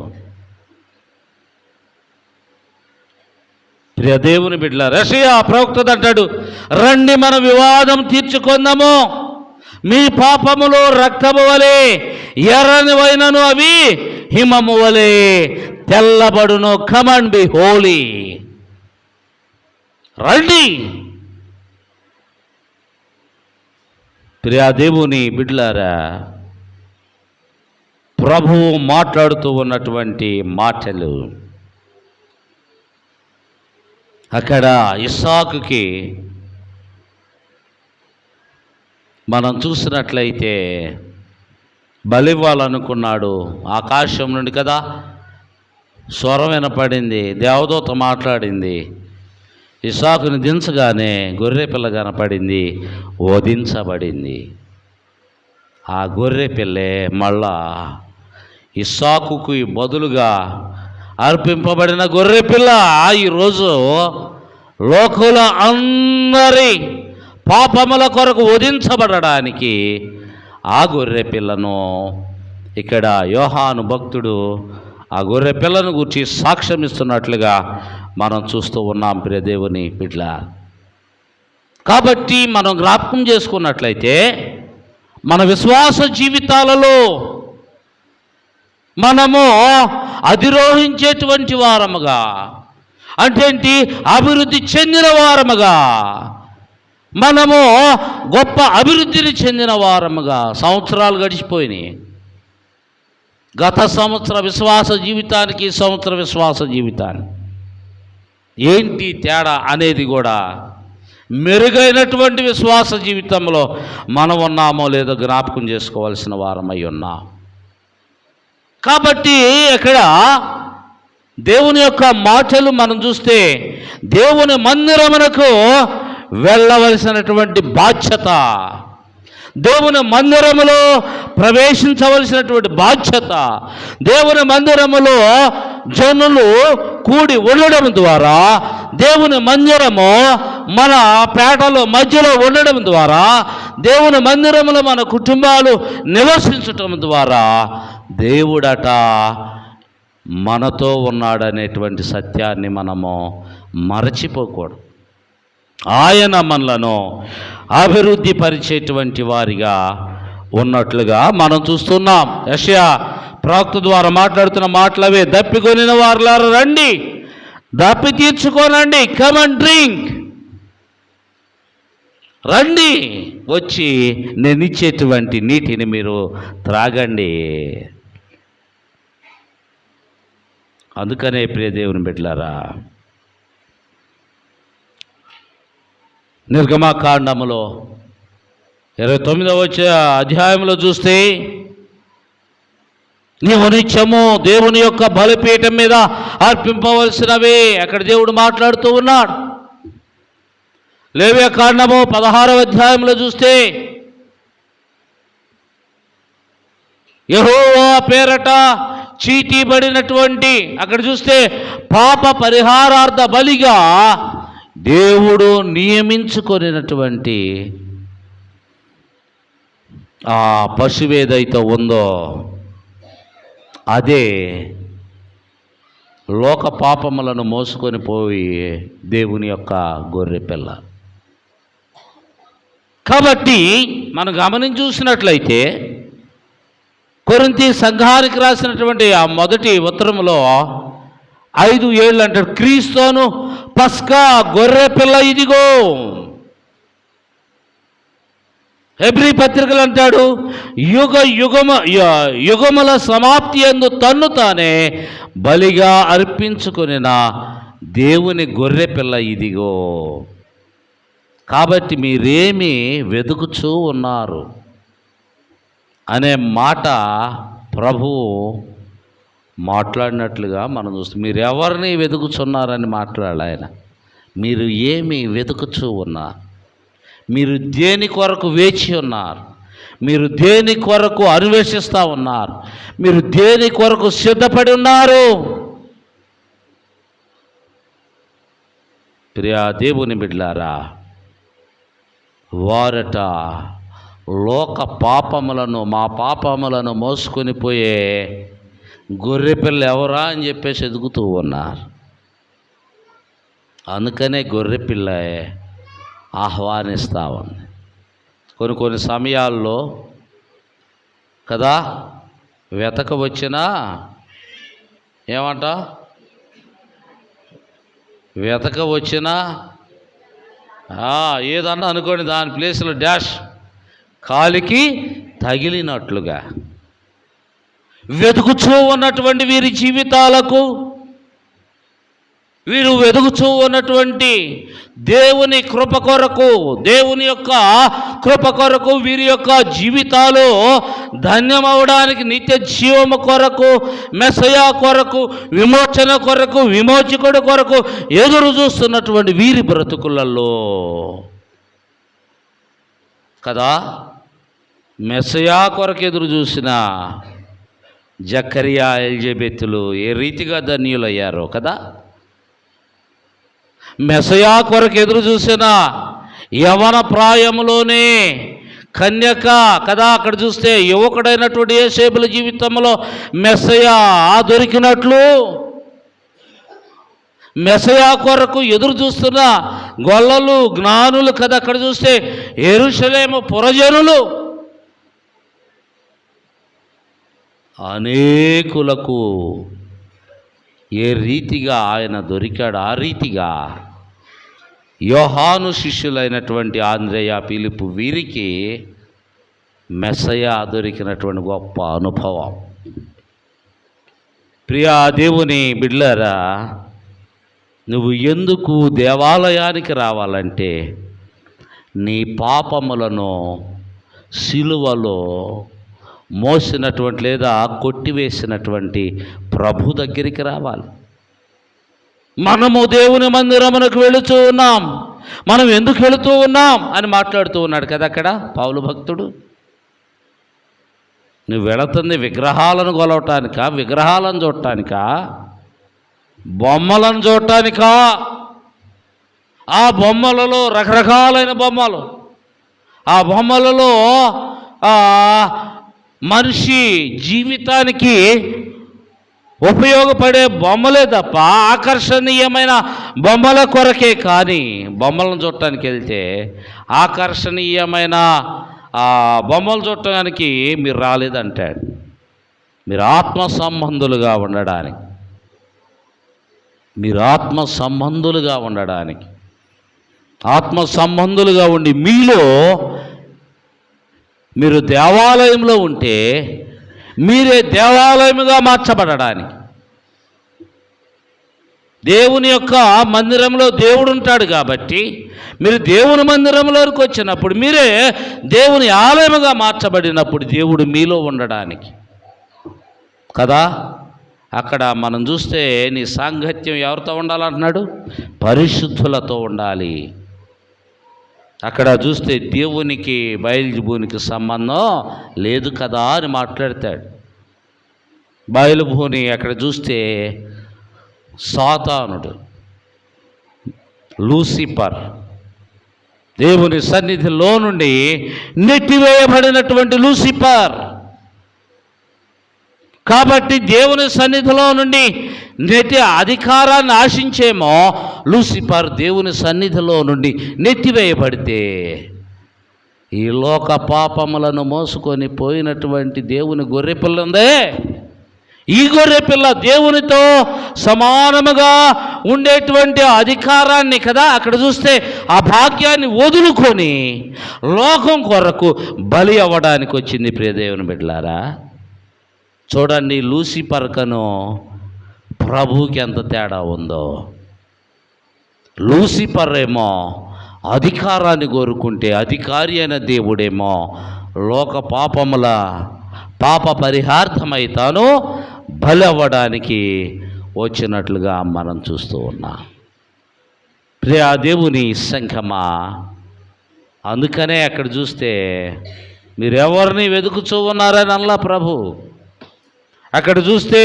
ప్రియ దేవుని బిడ్డలారా, యెషయా ప్రవక్త అంటాడు, రండి మన వివాదం తీర్చుకుందాము, మీ పాపములు రక్తము వలె ఎర్రనివైనను అవి హిమము వలె తెల్లబడును. కమ్ అండ్ బి హోలీ, రండి. ప్రియ దేవుని బిడ్డలారా, ప్రభువు మాట్లాడుతూ ఉన్నటువంటి మాటలు అక్కడ ఇస్సాకుకి మనం చూసినట్లయితే బలివ్వాలనుకున్నాడు. ఆకాశం నుండి కదా స్వరం వినపడింది, దేవదూత మాట్లాడింది. ఇస్సాకుని దించగానే గొర్రెపిల్ల కనపడింది, వధించబడింది. ఆ గొర్రెపిల్లే మళ్ళా ఇస్సాకుకి బదులుగా అర్పింపబడిన గొర్రెపిల్ల ఈరోజు లోకుల అందరి పాపముల కొరకు వధించబడడానికి ఆ గొర్రెపిల్లను ఇక్కడ యోహాను భక్తుడు ఆ గొర్రెపిల్లను గురించి సాక్ష్యం ఇస్తున్నట్లుగా మనం చూస్తూ ఉన్నాం. ప్రియ దేవుని బిడ్డ, కాబట్టి మనం జ్ఞాపకం చేసుకున్నట్లయితే మన విశ్వాస జీవితాలలో మనము అధిరోహించేటువంటి వారముగా, అంటే అభివృద్ధి చెందిన వారముగా, మనము గొప్ప అభివృద్ధిని చెందిన వారముగా సంవత్సరాలు గడిచిపోయినాయి. గత సంవత్సర విశ్వాస జీవితానికి సంవత్సర విశ్వాస జీవితానికి ఏంటి తేడా అనేది కూడా మెరుగైనటువంటి విశ్వాస జీవితంలో మనం ఉన్నామో లేదో జ్ఞాపకం చేసుకోవాల్సిన వారమై ఉన్నాం. కాబట్టి ఇక్కడ దేవుని యొక్క మాటలు మనం చూస్తే దేవుని మందిరమునకు వెళ్ళవలసినటువంటి బాధ్యత, దేవుని మందిరములో ప్రవేశించవలసినటువంటి బాధ్యత, దేవుని మందిరములో జనులు కూడి ఉండడం ద్వారా, దేవుని మందిరము మన పేటలో మధ్యలో ఉండడం ద్వారా, దేవుని మందిరములో మన కుటుంబాలు నివసించటం ద్వారా దేవుడట మనతో ఉన్నాడనేటువంటి సత్యాన్ని మనము మరచిపోకూడదు. ఆయన మనలను అభివృద్ధి పరిచేటువంటి వారిగా ఉన్నట్లుగా మనం చూస్తున్నాం. యెషయా ప్రవక్త ద్వారా మాట్లాడుతున్న మాటలవే, దప్పికొనిన వారులారా రండి, దప్పి తీర్చుకోనండి, కమ్ అండ్ డ్రింక్, రండి వచ్చి నేను ఇచ్చేటువంటి నీటిని మీరు త్రాగండి. అందుకనే ప్రియ దేవుని బిడ్డలారా, నిర్గమకాండములో 29వ అధ్యాయంలో చూస్తే నీవు నిత్యము దేవుని యొక్క బలిపీఠం మీద అర్పింపవలసినవే అక్కడ దేవుడు మాట్లాడుతూ ఉన్నాడు. లేవియకాండము 16వ అధ్యాయంలో చూస్తే యెహోవా పేరట చీటీబడినటువంటి అక్కడ చూస్తే పాప పరిహారార్థ బలిగా దేవుడు నియమించుకొనినటువంటి ఆ పశువేదైతే ఉందో అదే లోక పాపములను మోసుకొని పోయి దేవుని యొక్క గొర్రెపిల్ల. కాబట్టి మనం గమనించి చూసినట్లయితే కొరింథీ సంఘానికి రాసినటువంటి ఆ మొదటి ఉత్తరములో 5:7 అంటాడు, క్రీస్తును పస్కా గొర్రెపిల్ల ఇదిగో. హెబ్రీ పత్రికలు అంటాడు, యుగముల సమాప్తి యందు తన్ను తానే బలిగా అర్పించుకొనిన దేవుని గొర్రెపిల్ల ఇదిగో. కాబట్టి మీరేమి వెతుకుచూ ఉన్నారు అనే మాట ప్రభువు మాట్లాడినట్లుగా మనం చూస్తాం. మీరు ఎవరిని వెతుకుచున్నారని మాట్లాడాలి ఆయన. మీరు ఏమి వెతుకుచూ ఉన్నారు, మీరు దేని కొరకు వేచి ఉన్నారు, మీరు దేని కొరకు అన్వేషిస్తూ ఉన్నారు, మీరు దేని కొరకు సిద్ధపడి ఉన్నారు. ప్రియా దేవుని బిడ్డలారా, వారట లోక పాపములను మా పాపములను మోసుకొని పోయే గొర్రెపిల్ల ఎవరా అని చెప్పేసి ఎదుగుతూ ఉన్నారు. అందుకనే గొర్రెపిల్ల ఆహ్వానిస్తూ ఉంది. కొన్ని సమయాల్లో కదా వెతక వచ్చినా ఏమంట, వెతక వచ్చినా ఏదన్నా అనుకోండి దాని ప్లేస్లో డాష్ కాలికి తగిలినట్లుగా వెతుకుచూ ఉన్నటువంటి వీరి జీవితాలకు, వీరు వెతుకుచూ ఉన్నటువంటి దేవుని కృప కొరకు, దేవుని యొక్క కృప కొరకు, వీరి యొక్క జీవితాలు ధన్యమవడానికి, నిత్య జీవము కొరకు, మెస్సయా కొరకు, విమోచన కొరకు, విమోచకుడు కొరకు ఎదురు చూస్తున్నటువంటి వీరి బ్రతుకులలో కదా మెస్సయా కొరకు ఎదురు చూసిన జకరియా ఎలిజబెతులు ఏ రీతిగా ధన్యులయ్యారో కదా. మెస్సయా కొరకు ఎదురు చూసిన యవన ప్రాయములోనే కన్యక కదా అక్కడ చూస్తే యువకుడైనటువంటి యోసేపుల జీవితంలో మెస్సయా దొరికినట్లు, మెస్సయా కొరకు ఎదురు చూస్తున్న గొల్లలు జ్ఞానులు కదా అక్కడ చూస్తే యెరూషలేము పురజనులు అనేకులకు ఏ రీతిగా ఆయన దొరికాడు, ఆ రీతిగా యోహాను శిష్యులైనటువంటి ఆంద్రేయ, ఫిలిప్పు వీరికి మెస్సయా దొరికినటువంటి గొప్ప అనుభవం. ప్రియా దేవుని బిడ్డలారా, నువ్వు ఎందుకు దేవాలయానికి రావాలంటే నీ పాపములను సిలువలో మోసినటువంటి లేదా కొట్టివేసినటువంటి ప్రభు దగ్గరికి రావాలి. మనము దేవుని మందిరమునకు వెళుతూ ఉన్నాం, మనం ఎందుకు వెళుతూ ఉన్నాం అని మాట్లాడుతూ ఉన్నాడు కదా అక్కడ పౌలు భక్తుడు. నువ్వు వెళుతుంది విగ్రహాలను కొలవటానికా, విగ్రహాలను చూడటానికా, బొమ్మలను చూడటానికా? ఆ బొమ్మలలో రకరకాలైన బొమ్మలు, ఆ బొమ్మలలో మనిషి జీవితానికి ఉపయోగపడే బొమ్మలే తప్ప ఆకర్షణీయమైన బొమ్మల కొరకే. కానీ బొమ్మలను చూడటానికి వెళ్తే ఆకర్షణీయమైన బొమ్మలు చూడటానికి మీరు రాలేదంటాడు. మీరు ఆత్మ సంబంధులుగా ఉండడానికి, మీరు ఆత్మ సంబంధులుగా ఉండడానికి, ఆత్మ సంబంధులుగా ఉండి మీలో మీరు దేవాలయంలో ఉంటే మీరే దేవాలయముగా మార్చబడడానికి. దేవుని యొక్క మందిరంలో దేవుడు ఉంటాడు కాబట్టి మీరు దేవుని మందిరంలోకి వచ్చినప్పుడు మీరే దేవుని ఆలయముగా మార్చబడినప్పుడు దేవుడు మీలో ఉండడానికి కదా. అక్కడ మనం చూస్తే నీ సాంగత్యం ఎవరితో ఉండాలంటున్నాడు? పరిశుద్ధులతో ఉండాలి. అక్కడ చూస్తే దేవునికి బయలుభూనికి సంబంధం లేదు కదా అని మాట్లాడతాడు. బయలుభూని అక్కడ చూస్తే సాతానుడు, లూసిఫర్, దేవుని సన్నిధిలో నుండి నెట్టివేయబడినటువంటి లూసిఫర్. కాబట్టి దేవుని సన్నిధిలో నుండి నెట్టి అధికారాన్ని ఆశించేమో లూసిఫర్ దేవుని సన్నిధిలో నుండి నెట్టివేయబడితే ఈ లోక పాపములను మోసుకొని పోయినటువంటి దేవుని గొర్రెపిల్ల ఉందే, ఈ గొర్రెపిల్ల దేవునితో సమానముగా ఉండేటువంటి అధికారాన్ని కదా అక్కడ చూస్తే ఆ భాగ్యాన్ని వదులుకొని లోకం కొరకు బలి అవ్వడానికి వచ్చింది. ప్రియ దేవుని బిడ్డలారా, చూడండి లూసిఫర్కను ప్రభువుకి ఎంత తేడా ఉందో. లూసిఫర్ ఏమో అధికారాన్ని కోరుకుంటే అధికారి అయిన దేవుడేమో లోక పాపముల పాప పరిహార్థమై తాను బలి అవ్వడానికి వచ్చినట్లుగా మనం చూస్తూ ఉన్నాం. ప్రియ దేవుని సంఘమా, అందుకనే అక్కడ చూస్తే మీరెవరిని వెతుకుతూ ఉన్నారని అల్లా ప్రభు. అక్కడ చూస్తే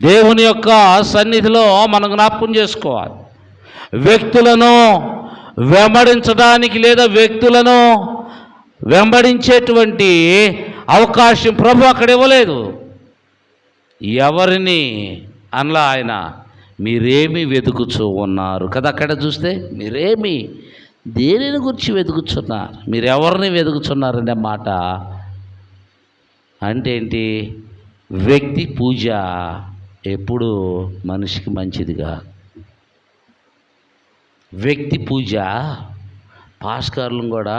దేవుని యొక్క సన్నిధిలో మనం జ్ఞాపకం చేసుకోవాలి. వ్యక్తులను వెంబడించడానికి లేదా వ్యక్తులను వెంబడించేటువంటి అవకాశం ప్రభు అక్కడ ఇవ్వలేదు. ఎవరిని అనలా ఆయన, మీరేమి వెతుకుతూ ఉన్నారు కదా. అక్కడ చూస్తే మీరేమి దేనిని గురించి వెతుకుతున్నారు, మీరెవరిని వెతుకుతున్నారనే మాట అంటే ఏంటి? వ్యక్తి పూజ ఎప్పుడు మనిషికి మంచిదిగా. వ్యక్తి పూజ పాస్కార్లను కూడా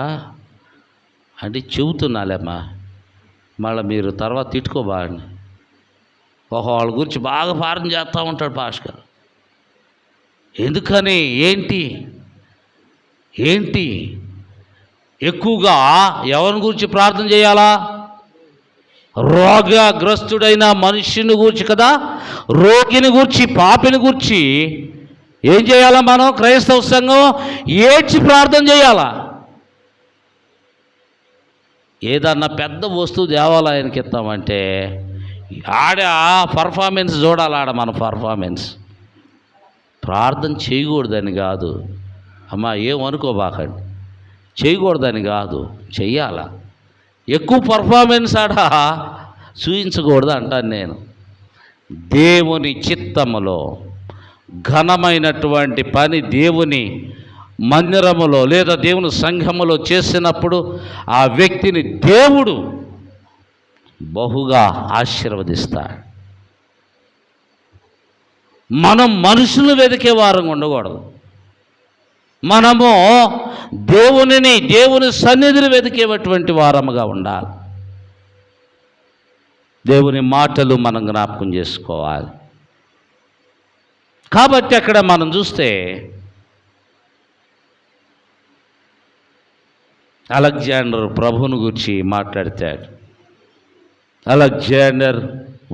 అంటే చెబుతున్నాలేమ్మా, మళ్ళీ మీరు తర్వాత తిట్టుకోబాగండి. వాళ్ళ గురించి బాగా ప్రార్థన చేస్తూ ఉంటాడు పాస్కార్. ఎందుకని? ఏంటి ఎక్కువగా ఎవరిని గురించి ప్రార్థన చేయాలా? రోగగ్రస్తుడైన మనుష్యుని గురించి కదా, రోగిని గురించి, పాపిని గురించి ఏం చేయాలా? మనం క్రైస్తవ సంఘం ఏడ్చి ప్రార్థన చేయాలా? ఏదన్నా పెద్ద వస్తువు దేవాలయానికి ఇస్తామంటే ఆడ పర్ఫార్మెన్స్ చూడాలి. ఆడ మన పర్ఫార్మెన్స్ ప్రార్థన చేయకూడదని కాదు అమ్మా, ఏమనుకోబాకండి, చేయకూడదని కాదు, చెయ్యాలా. ఎక్కువ పర్ఫార్మెన్స్ ఆడ చూపించకూడదు అంటాను నేను. దేవుని చిత్తములో ఘనమైనటువంటి పని దేవుని మందిరములో లేదా దేవుని సంఘములో చేసినప్పుడు ఆ వ్యక్తిని దేవుడు బహుగా ఆశీర్వదిస్తాడు. మనం మనుషులు వెతికే వారంగా ఉండకూడదు. మనము దేవుని సన్నిధిని వెతికేటువంటి వారముగా ఉండాలి. దేవుని మాటలు మనం జ్ఞాపకం చేసుకోవాలి. కాబట్టి అక్కడ మనం చూస్తే అలెగ్జాండర్ ప్రభువును గురించి మాట్లాడతాడు. అలెగ్జాండర్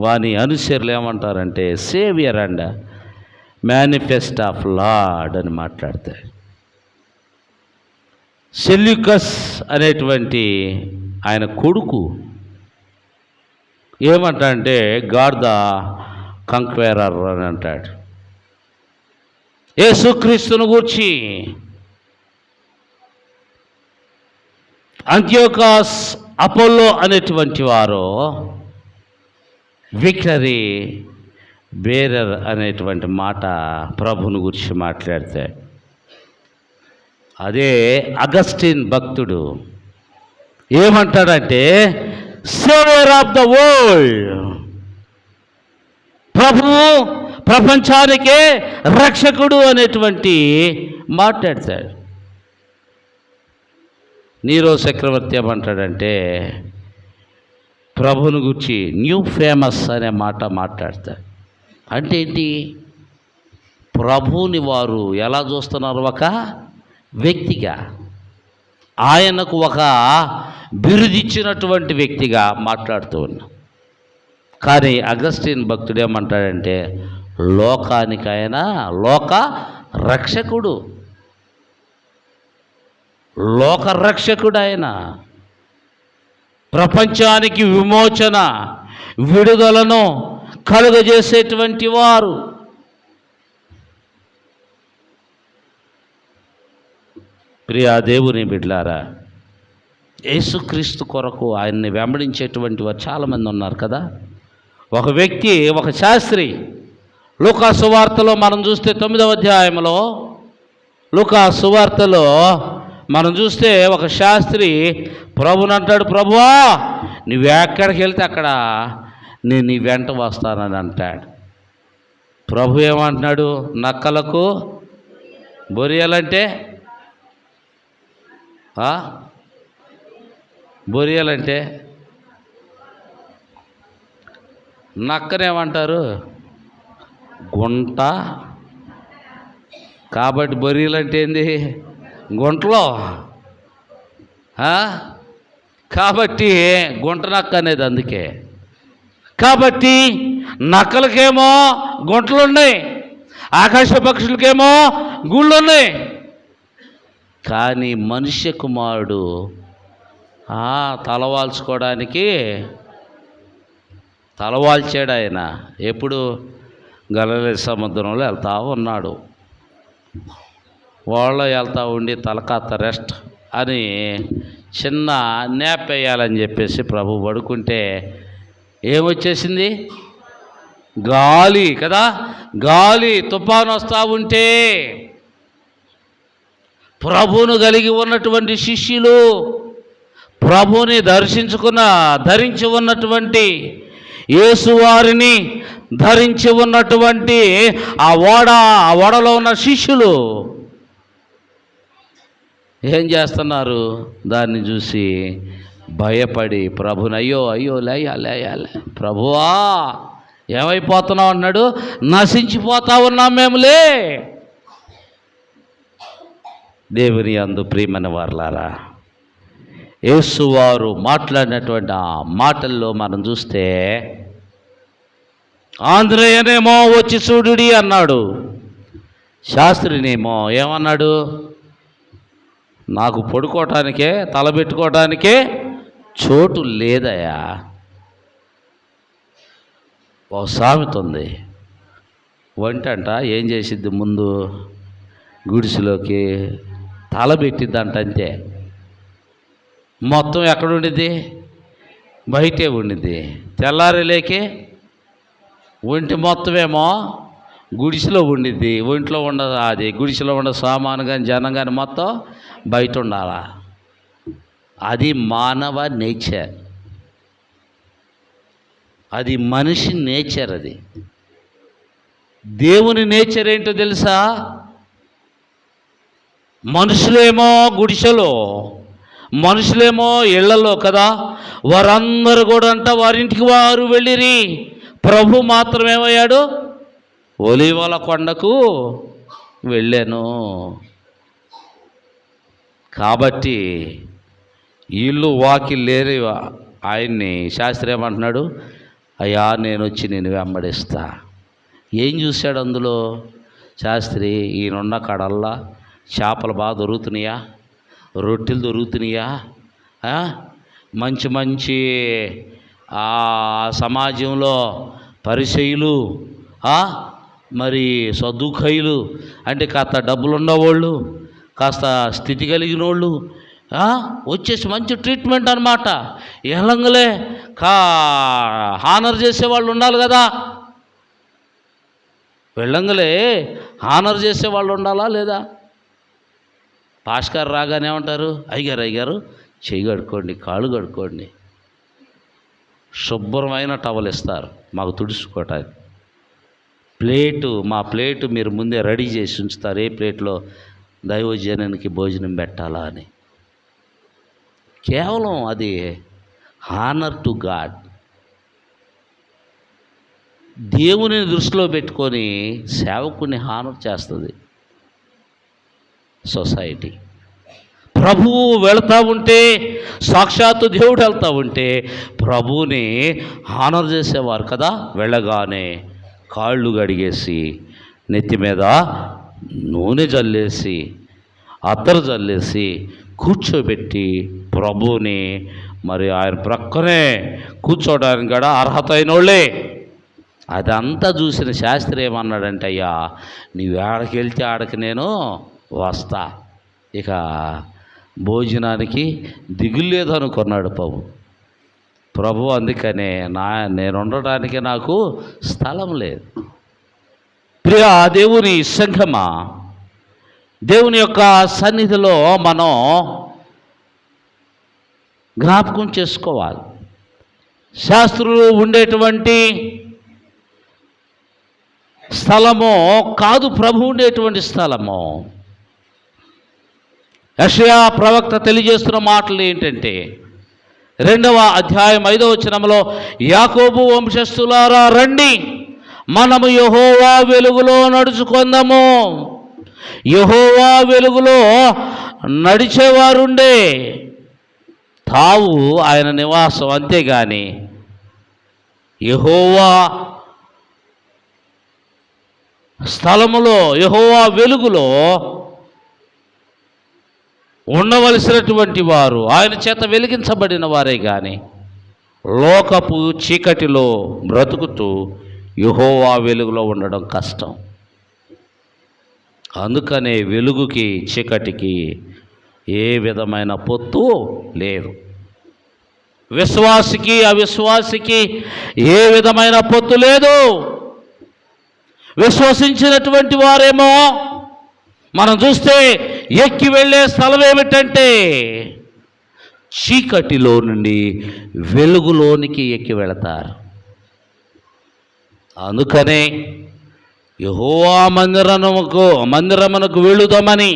వాని అనుచరులు ఏమంటారంటే saviour and manifest of lord అని మాట్లాడతాడు. సెల్యూకస్ అనేటువంటి ఆయన కొడుకు ఏమంటాడంటే గాడ్ ద కంక్వేరర్ అని అంటాడు. యేసుక్రీస్తును గూర్చి అంత్యోకస్ అపోల్లో అనేటువంటి వారు విక్టరీ బేరర్ అనేటువంటి మాట ప్రభువును గురించి మాట్లాడతాడు. అదే అగస్టిన్ భక్తుడు ఏమంటాడంటే సేవియర్ ఆఫ్ ద వరల్డ్, ప్రభువు ప్రపంచానికే రక్షకుడు అనేటువంటి మాట్లాడతాడు. నీరో చక్రవర్తి ఏమంటాడంటే ప్రభువును గురించి న్యూ ఫేమస్ అనే మాట మాట్లాడతాడు. అంటే ఏంటి? ప్రభువుని వారు ఎలా చూస్తున్నారు? ఒక వ్యక్తిగా, ఆయనకు ఒక బిరుదిచ్చినటువంటి వ్యక్తిగా మాట్లాడుతూ ఉన్నాం. కానీ అగస్టిన్ భక్తుడు ఏమంటాడంటే లోకానికి ఆయన లోక రక్షకుడు, లోకరక్షకుడు ఆయన, ప్రపంచానికి విమోచన విడుదలను కలుగజేసేటువంటి వారు. ప్రియా దేవుని బిడ్డలారా, యేసుక్రీస్తు కొరకు ఆయన్ని వెంబడించేటువంటి వారు చాలామంది ఉన్నారు కదా. ఒక వ్యక్తి, ఒక శాస్త్రి, లూకా సువార్తలో మనం చూస్తే 9వ అధ్యాయంలో లూకా సువార్తలో మనం చూస్తే ఒక శాస్త్రి ప్రభుని అంటాడు, ప్రభువా నువ్వెక్కడికి వెళ్తే అక్కడ నేను నీ వెంట వస్తానని అంటాడు. ప్రభు ఏమంటున్నాడు? నక్కలకు బొరియలంటే బొరియలంటే నక్కనేమంటారు? గుంట. కాబట్టి బొరియలంటే ఏంది? గుంటలో. కాబట్టి గుంట నక్క అనేది అందుకే. కాబట్టి నక్కలకేమో గుంటలు ఉన్నాయి, ఆకాశ పక్షులకేమో గుళ్ళు ఉన్నాయి. కానీ మనుష్య కుమారుడు తలవాల్చుకోవడానికి తలవాల్చాడు. ఆయన ఎప్పుడు? గలిలయ సముద్రంలో వెళ్తా ఉన్నాడు. వాళ్ళు వెళ్తూ ఉండి తలకాత రెస్ట్ అని చిన్న నేప్ వేయాలని చెప్పేసి ప్రభు పడుకుంటే ఏమొచ్చేసింది? గాలి కదా, గాలి తుఫాను వస్తూ ఉంటే ప్రభువును కలిగి ఉన్నటువంటి శిష్యులు, ప్రభువుని ధరించి ఉన్నటువంటి యేసువారిని ధరించి ఉన్నటువంటి ఆ ఓడలో ఉన్న శిష్యులు ఏం చేస్తున్నారు? దాన్ని చూసి భయపడి ప్రభుని అయ్యో లేయాలి ప్రభువా ఏమైపోతున్నావు అన్నాడు. నశించిపోతా ఉన్నాం మేములే. దేవుని యందు ప్రియమైన వారలారా, యేసువారు మాట్లాడినటువంటి ఆ మాటల్లో మనం చూస్తే ఆంధ్రేయనేమో వచ్చి చూడుడి అన్నాడు, శాస్త్రినేమో ఏమన్నాడు? నాకు పడుకోవటానికే తలబెట్టుకోవటానికే చోటు లేదయా. ఓ సామెత ఉంది, వంటంట ఏం చేసిద్ది? ముందు గుడిసెలోకి తలబెట్టిద్దంట, అంతే. మొత్తం ఎక్కడ ఉండిద్ది? బయటే ఉండిద్ది. తెల్లారిలేకే ఒంటి మొత్తమేమో గుడిసెలో ఉండిద్ది. ఒంట్లో ఉండదు, అది గుడిసెలో ఉండ సామాను కానీ జనం కానీ మొత్తం బయట ఉండాలా. అది మానవ నేచర్, అది మనిషి నేచర్. అది దేవుని నేచర్ ఏంటో తెలుసా? మనుషులేమో గుడిసెలో, మనుషులేమో ఇళ్లలో కదా. వారందరూ కూడా అంట వారింటికి వారు వెళ్ళిరి. ప్రభు మాత్రం ఏమయ్యాడు? ఒలీవల కొండకు వెళ్ళాను. కాబట్టి ఇల్లు వాకి లేని ఆయన్ని శాస్త్రి ఏమంటున్నాడు, అయ్యా నేను వచ్చి నేను వెంబడిస్తా. ఏం చూశాడు అందులో శాస్త్రి? ఈయనున్న కాడల్లా చేపలు బాగా దొరుకుతున్నాయా, రొట్టెలు దొరుకుతున్నాయా, మంచి మంచి ఆ సమాజంలో పరిచయులు, మరి సదుఖయులు అంటే కాస్త డబ్బులు ఉన్నవాళ్ళు, కాస్త స్థితి కలిగిన వాళ్ళు వచ్చేసి మంచి ట్రీట్మెంట్ అనమాట. ఎలంగలే హానర్ చేసేవాళ్ళు ఉండాలి కదా, వెళ్ళంగలే హానర్ చేసేవాళ్ళు ఉండాలా లేదా? పాస్కార్ రాగానే ఉంటారు, అయ్యగారు చెయ్యి కడుక్కోండి, కాళ్ళు కడుక్కోండి, శుభ్రమైన టవల్ ఇస్తారు మాకు తుడుచుకోవటానికి. మా ప్లేటు మీరు ముందే రెడీ చేసి ఉంచుతారు, ఏ ప్లేట్లో దైవజనానికి భోజనం పెట్టాలా అని. కేవలం అది హానర్ టు గాడ్. దేవుని దృష్టిలో పెట్టుకొని సేవకుని హానర్ చేస్తుంది సొసైటీ. ప్రభువు వెళ్తూ ఉంటే, సాక్షాత్తు దేవుడు వెళ్తూ ఉంటే ప్రభువుని హానర్ చేసేవారు కదా. వెళ్ళగానే కాళ్ళు కడిగేసి, నెత్తి మీద నూనె జల్లేసి, అత్తరు జల్లేసి కూర్చోబెట్టి ప్రభువుని మరి ఆయన ప్రక్కనే కూర్చోడానికి కూడా అర్హత అయిన వాళ్ళే. అదంతా చూసిన శాస్త్రి ఏమన్నాడంటే, అయ్యా నీవు ఆడకి వెళ్తే ఆడకి నేను వస్తా, ఇక భోజనానికి దిగులు లేదనుకున్నాడు ప్రభు. అందుకనే నేను ఉండటానికి నాకు స్థలం లేదు. ప్రియ దేవుని సంఘమా, దేవుని యొక్క సన్నిధిలో మనం జ్ఞాపకం చేసుకోవాలి. శాస్త్రులు ఉండేటువంటి స్థలము కాదు ప్రభు ఉండేటువంటి స్థలము. యెషయా ప్రవక్త తెలియజేస్తున్న మాటలు ఏంటంటే, 2వ అధ్యాయం 5వ వచనంలో, యాకోబు వంశస్థులారా రండి, మనము యెహోవా వెలుగులో నడుచుకుందాము. యెహోవా వెలుగులో నడిచేవారుండే తావు ఆయన నివాసం, అంతేగాని యెహోవా స్థలములో, యెహోవా వెలుగులో ఉండవలసినటువంటి వారు, ఆయన చేత వెలిగించబడిన వారే కానీ లోకపు చీకటిలో బ్రతుకుతూ యెహోవా వెలుగులో ఉండడం కష్టం. అందుకనే వెలుగుకి చీకటికి ఏ విధమైన పొత్తు లేదు. విశ్వాసికి అవిశ్వాసికి ఏ విధమైన పొత్తు లేదు. విశ్వసించినటువంటి వారేమో మనం చూస్తే ఎక్కి వెళ్ళే స్థలం ఏమిటంటే చీకటిలో నుండి వెలుగులోనికి ఎక్కి వెళతారు. అందుకనే యెహోవా మందిరమునకు వెళుదామని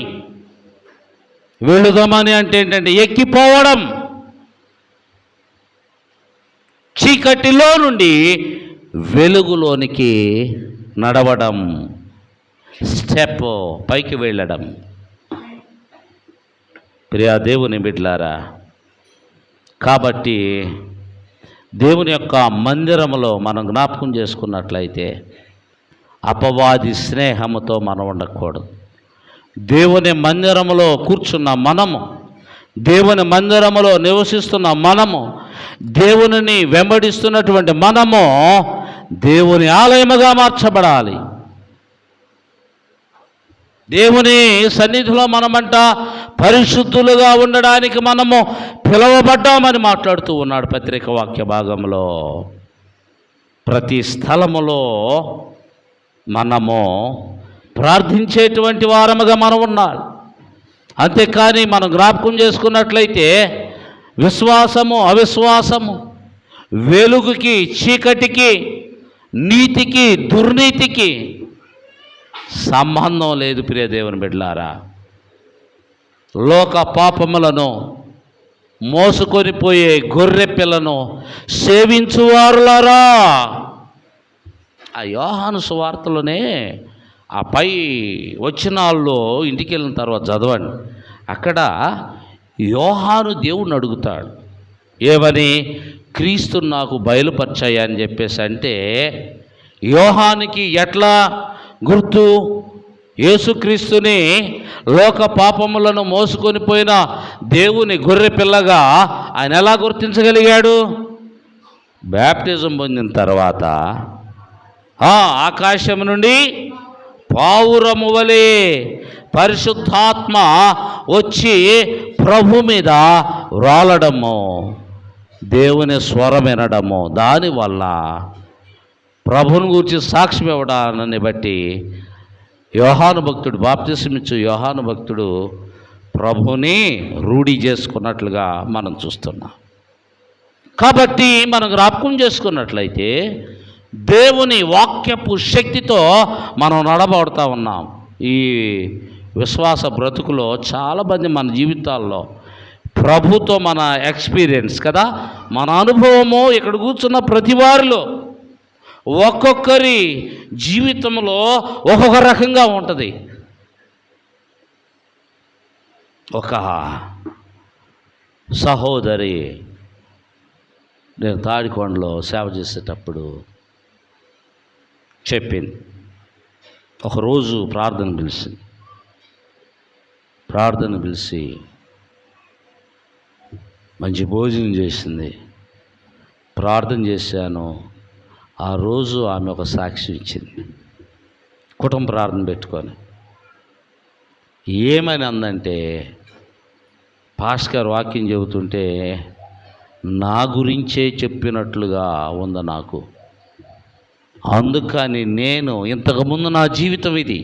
అంటే ఏంటంటే ఎక్కిపోవడం, చీకటిలో నుండి వెలుగులోనికి నడవడం, స్టెప్ పైకి వెళ్ళడం. ప్రియా దేవుని బిడ్డలారా, కాబట్టి దేవుని యొక్క మందిరములో మనం జ్ఞాపకం చేసుకున్నట్లయితే అపవాది స్నేహముతో మనం ఉండకూడదు. దేవుని మందిరములో కూర్చున్న మనము, దేవుని మందిరములో నివసిస్తున్న మనము, దేవునిని వెంబడిస్తున్నటువంటి మనము దేవుని ఆలయముగా మార్చబడాలి. దేవుని సన్నిధిలో మనమంట పరిశుద్ధులుగా ఉండడానికి మనము పిలువబడ్డామని మాట్లాడుతూ ఉన్నాడు పత్రిక వాక్య భాగంలో. ప్రతి స్థలములో మనము ప్రార్థించేటువంటి వారముగా మనం ఉండాలి. అంతేకాని మనం జ్ఞాపకం చేసుకున్నట్లయితే విశ్వాసము అవిశ్వాసము, వెలుగుకి చీకటికి, నీతికి దుర్నీతికి సంబంధం లేదు. ప్రియ దేవుని బిడ్డలారా, లోక పాపములను మోసుకొని పోయే గొర్రె పిల్లను సేవించువారులారా. ఆ యోహాను సువార్తలోనే ఆ పై వచనాల్లో ఇంటికి వెళ్ళిన తర్వాత చదవండి. అక్కడ యోహాను దేవుణ్ణి అడుగుతాడు, ఏమని? క్రీస్తుని నాకు బయలుపరిచాయి అని చెప్పేసి. అంటే యోహానికి ఎట్లా గుర్తు? యేసుక్రీస్తుని లోక పాపములను మోసుకొని పోయిన దేవుని గొర్రె పిల్లగా ఆయన ఎలా గుర్తించగలిగాడు? బ్యాప్టిజం పొందిన తర్వాత ఆకాశం నుండి పావురము వలె పరిశుద్ధాత్మ వచ్చి ప్రభు మీద రాలడము, దేవుని స్వరం వినడము, దానివల్ల ప్రభుని గురించి సాక్ష్యం ఇవ్వడాన్ని బట్టి యోహాను భక్తుడు, బాప్తిసం ఇచ్చు యోహాను భక్తుడు ప్రభుని రూఢి చేసుకున్నట్లుగా మనం చూస్తున్నాం. కాబట్టి మనం జ్ఞాపకం చేసుకున్నట్లయితే దేవుని వాక్యపు శక్తితో మనం నడబడుతూ ఉన్నాం. ఈ విశ్వాస బ్రతుకులో చాలామంది మన జీవితాల్లో ప్రభుతో మన ఎక్స్పీరియన్స్ కదా, మన అనుభవము ఇక్కడ కూర్చున్న ప్రతి వారిలో ఒక్కొక్కరి జీవితంలో ఒక్కొక్క రకంగా ఉంటుంది. ఒక సహోదరి నేను తాడికొండలో సేవ చేసేటప్పుడు చెప్పింది. ఒకరోజు ప్రార్థన పిలిచి మంచి భోజనం చేసింది. ప్రార్థన చేశాను. ఆ రోజు ఆమె ఒక సాక్ష్యం ఇచ్చింది, కుటుంబ ప్రార్థన పెట్టుకొని. ఏమని అందంటే, పాస్టర్ గారు వాక్యం చెబుతుంటే నా గురించే చెప్పినట్లుగా ఉంది నాకు. అందుకని నేను ఇంతకుముందు నా జీవితం ఇది,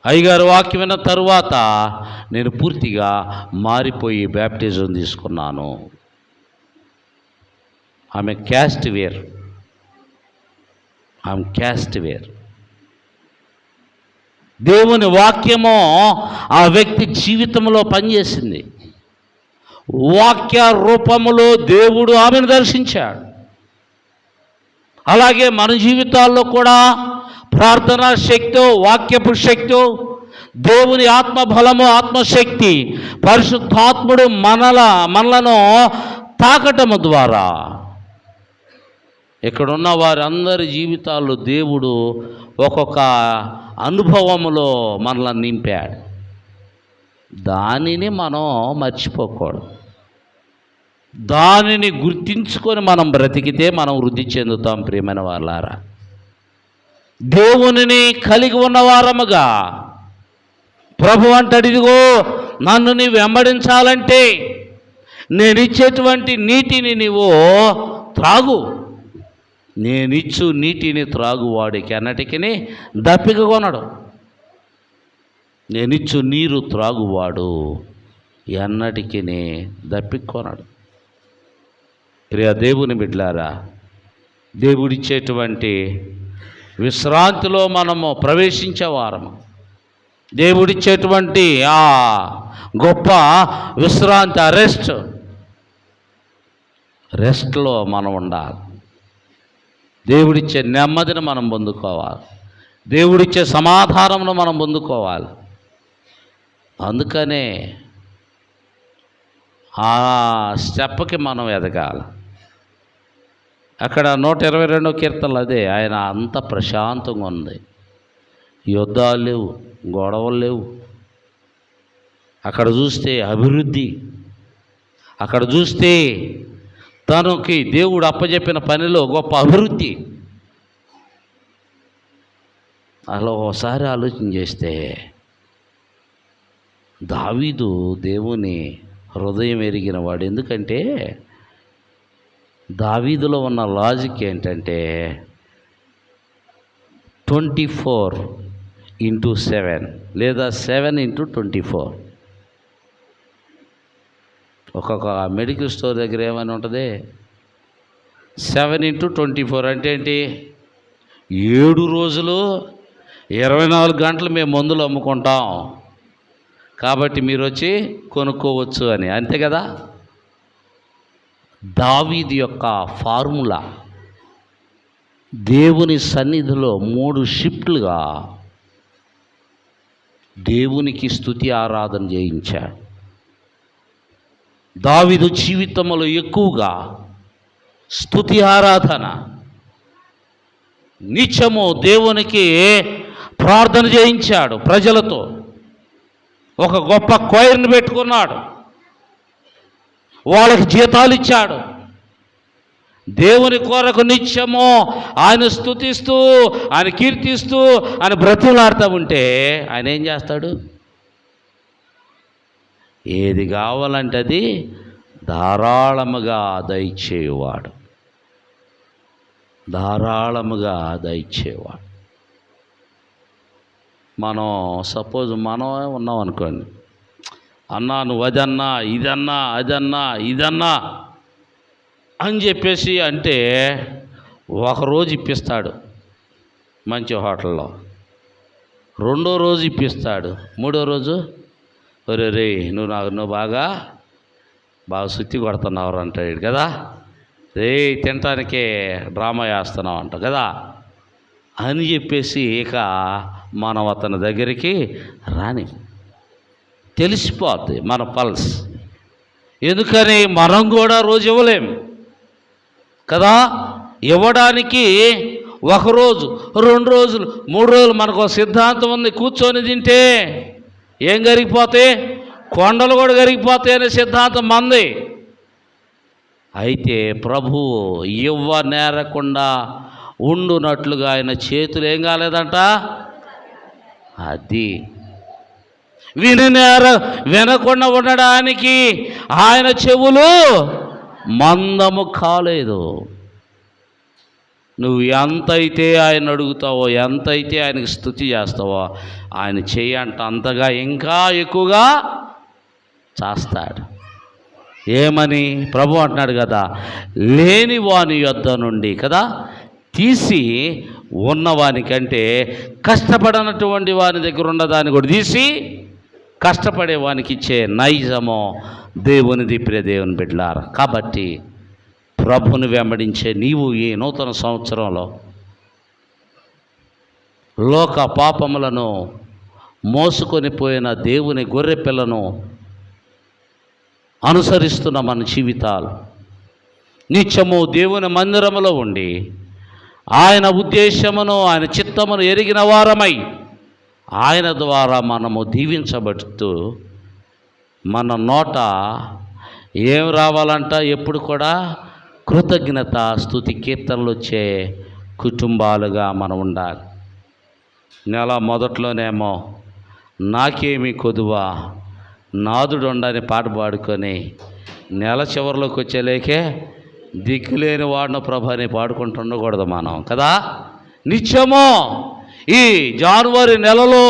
అయ్యగారు వాక్యం విన్న తరువాత నేను పూర్తిగా మారిపోయి బ్యాప్టిజం తీసుకున్నాను. ఆమె క్యాస్ట్ వేర్. దేవుని వాక్యము ఆ వ్యక్తి జీవితంలో పనిచేసింది. వాక్య రూపములో దేవుడు ఆమెను దర్శించాడు. అలాగే మన జీవితాల్లో కూడా ప్రార్థనా శక్తో, వాక్యపు శక్తో, దేవుని ఆత్మబలము, ఆత్మశక్తి, పరిశుద్ధాత్ముడు మనలను తాకటము ద్వారా ఇక్కడున్న వారందరి జీవితాల్లో దేవుడు ఒక్కొక్క అనుభవములో మనల్ని నింపాడు. దానిని మనం మర్చిపోకూడదు. దానిని గుర్తించుకొని మనం బ్రతికితే మనం వృద్ధి చెందుతాం. ప్రియమైన వాళ్ళారా, దేవునిని కలిగి ఉన్నవారముగా ప్రభు అంటాడు, ఇదిగో నన్ను నీవు వెంబడించాలంటే నేనిచ్చేటువంటి నీటిని నీవు త్రాగు. నేనిచ్చు నీటిని త్రాగువాడికి అన్నటికి దప్పిక కొనడు. నేనిచ్చు నీరు త్రాగువాడు ఎన్నటికి దప్పిక కొనడు. ప్రియ దేవుని బిడ్డలారా, దేవుడిచ్చేటువంటి విశ్రాంతిలో మనము ప్రవేశించేవారము. దేవుడిచ్చేటువంటి ఆ గొప్ప విశ్రాంతి, రెస్ట్లో మనం ఉండాలి. దేవుడిచ్చే నెమ్మదిని మనం పొందుకోవాలి. దేవుడిచ్చే సమాధానమును మనం పొందుకోవాలి. అందుకనే ఆ స్టెప్కి మనం ఎదగాలి. అక్కడ 122వ కీర్తనలు అదే, ఆయన అంత ప్రశాంతంగా ఉంది. యుద్ధాలు లేవు, గొడవలు లేవు. అక్కడ చూస్తే అభివృద్ధి, అక్కడ చూస్తే తనకి దేవుడు అప్పచెప్పిన పనిలో గొప్ప అభివృద్ధి. అలా ఒకసారి ఆలోచన చేస్తే దావీదు దేవుని హృదయం ఎరిగిన వాడు. ఎందుకంటే దావీదులో ఉన్న లాజిక్ ఏంటంటే 24x7 లేదా 7x24. ఒక్కొక్క మెడికల్ స్టోర్ దగ్గర ఏమైనా ఉంటుంది, 7x24 అంటే ఏంటి? 7 రోజులు 24 గంటలు మేము మందులు అమ్ముకుంటాం, కాబట్టి మీరు వచ్చి కొనుక్కోవచ్చు అని, అంతే కదా. దావీదు యొక్క ఫార్ములా దేవుని సన్నిధిలో 3 షిఫ్ట్లుగా దేవునికి స్తుతి ఆరాధన చేయించాడు. దావీదు జీవితంలో ఎక్కువగా స్తుతి ఆరాధన, నిత్యము దేవునికి ప్రార్థన చేయించాడు. ప్రజలతో ఒక గొప్ప క్వైర్ని పెట్టుకున్నాడు, వాళ్ళకి జీతాలు ఇచ్చాడు. దేవుని కొరకు నిత్యము ఆయన స్తుతిస్తూ, ఆయన కీర్తిస్తూ, ఆయన బ్రతిమలాడుతూ ఉంటే ఆయన ఏం చేస్తాడు? ఏది కావాలంటే అది ధారాళముగా దయచేవాడు, ధారాళముగా దయచేవాడు. మనం సపోజ్ మనమే ఉన్నాం అనుకోండి, అన్నా నువ్వు అదన్నా ఇదన్నా అదన్నా ఇదన్నా అని చెప్పేసి అంటే ఒకరోజు ఇప్పిస్తాడు మంచి హోటల్లో, రెండో రోజు ఇప్పిస్తాడు, మూడో రోజు ఒరే రే నువ్వు బాగా సుత్తి కొడుతున్నావు అంటాడు కదా, రే తినటానికే డ్రామా వేస్తున్నావు అంట కదా అని చెప్పేసి ఇక మనం అతని దగ్గరికి రాని, తెలిసిపోద్ది మన పల్స్. ఎందుకని మనం కూడా రోజు ఇవ్వలేం కదా. ఇవ్వడానికి ఒకరోజు, 2 రోజులు, 3 రోజులు మనకు సిద్ధాంతం ఉంది. కూర్చొని తింటే ఏం కరిగిపోతే, కొండలు కూడా కరిగిపోతాయి అనే సిద్ధాంతం మంది. అయితే ప్రభువు ఇవ్వనేరకుండా ఉండునట్లుగా ఆయన చేతులు ఏం కాలేదంట, అది వినకుండా ఉండడానికి ఆయన చెవులు మందము కాలేదు. నువ్వు ఎంతైతే ఆయన అడుగుతావో, ఎంతైతే ఆయనకి స్తుతి చేస్తావో, ఆయన చేయంట అంతగా ఇంకా ఎక్కువగా చేస్తాడు. ఏమని ప్రభు అంటున్నాడు కదా, లేని వాని యొద్ద నుండి కదా తీసి ఉన్నవానికంటే కష్టపడనటువంటి వాని దగ్గర ఉన్నదాన్ని కూడా తీసి కష్టపడే వానికి ఇచ్చే నైజము దేవునిది. ప్రియ దేవుని బిడ్డలారా, కాబట్టి ప్రభుని వెంబడించే నీవు ఈ నూతన సంవత్సరంలో లోక పాపములను మోసుకొని పోయిన దేవుని గొర్రె పిల్లను అనుసరిస్తున్న మన జీవితాలు నిత్యము దేవుని మందిరములో ఉండి ఆయన ఉద్దేశమును, ఆయన చిత్తమును ఎరిగిన వారమై ఆయన ద్వారా మనము దీవించబడుతూ మన నోట ఏం రావాలంట, ఎప్పుడు కూడా కృతజ్ఞత స్తుతి కీర్తనలు వచ్చే కుటుంబాలుగా మనం ఉండాలి. నెల మొదట్లోనేమో నాకేమి కొదువా నాదుడు ఉండని పాట పాడుకొని నెల చివరిలోకి వచ్చేలేకే దిక్కులేని వాడిన ప్రభు అని పాడుకుంటూ ఉండకూడదు మనం కదా. నిత్యము ఈ జనవరి నెలలో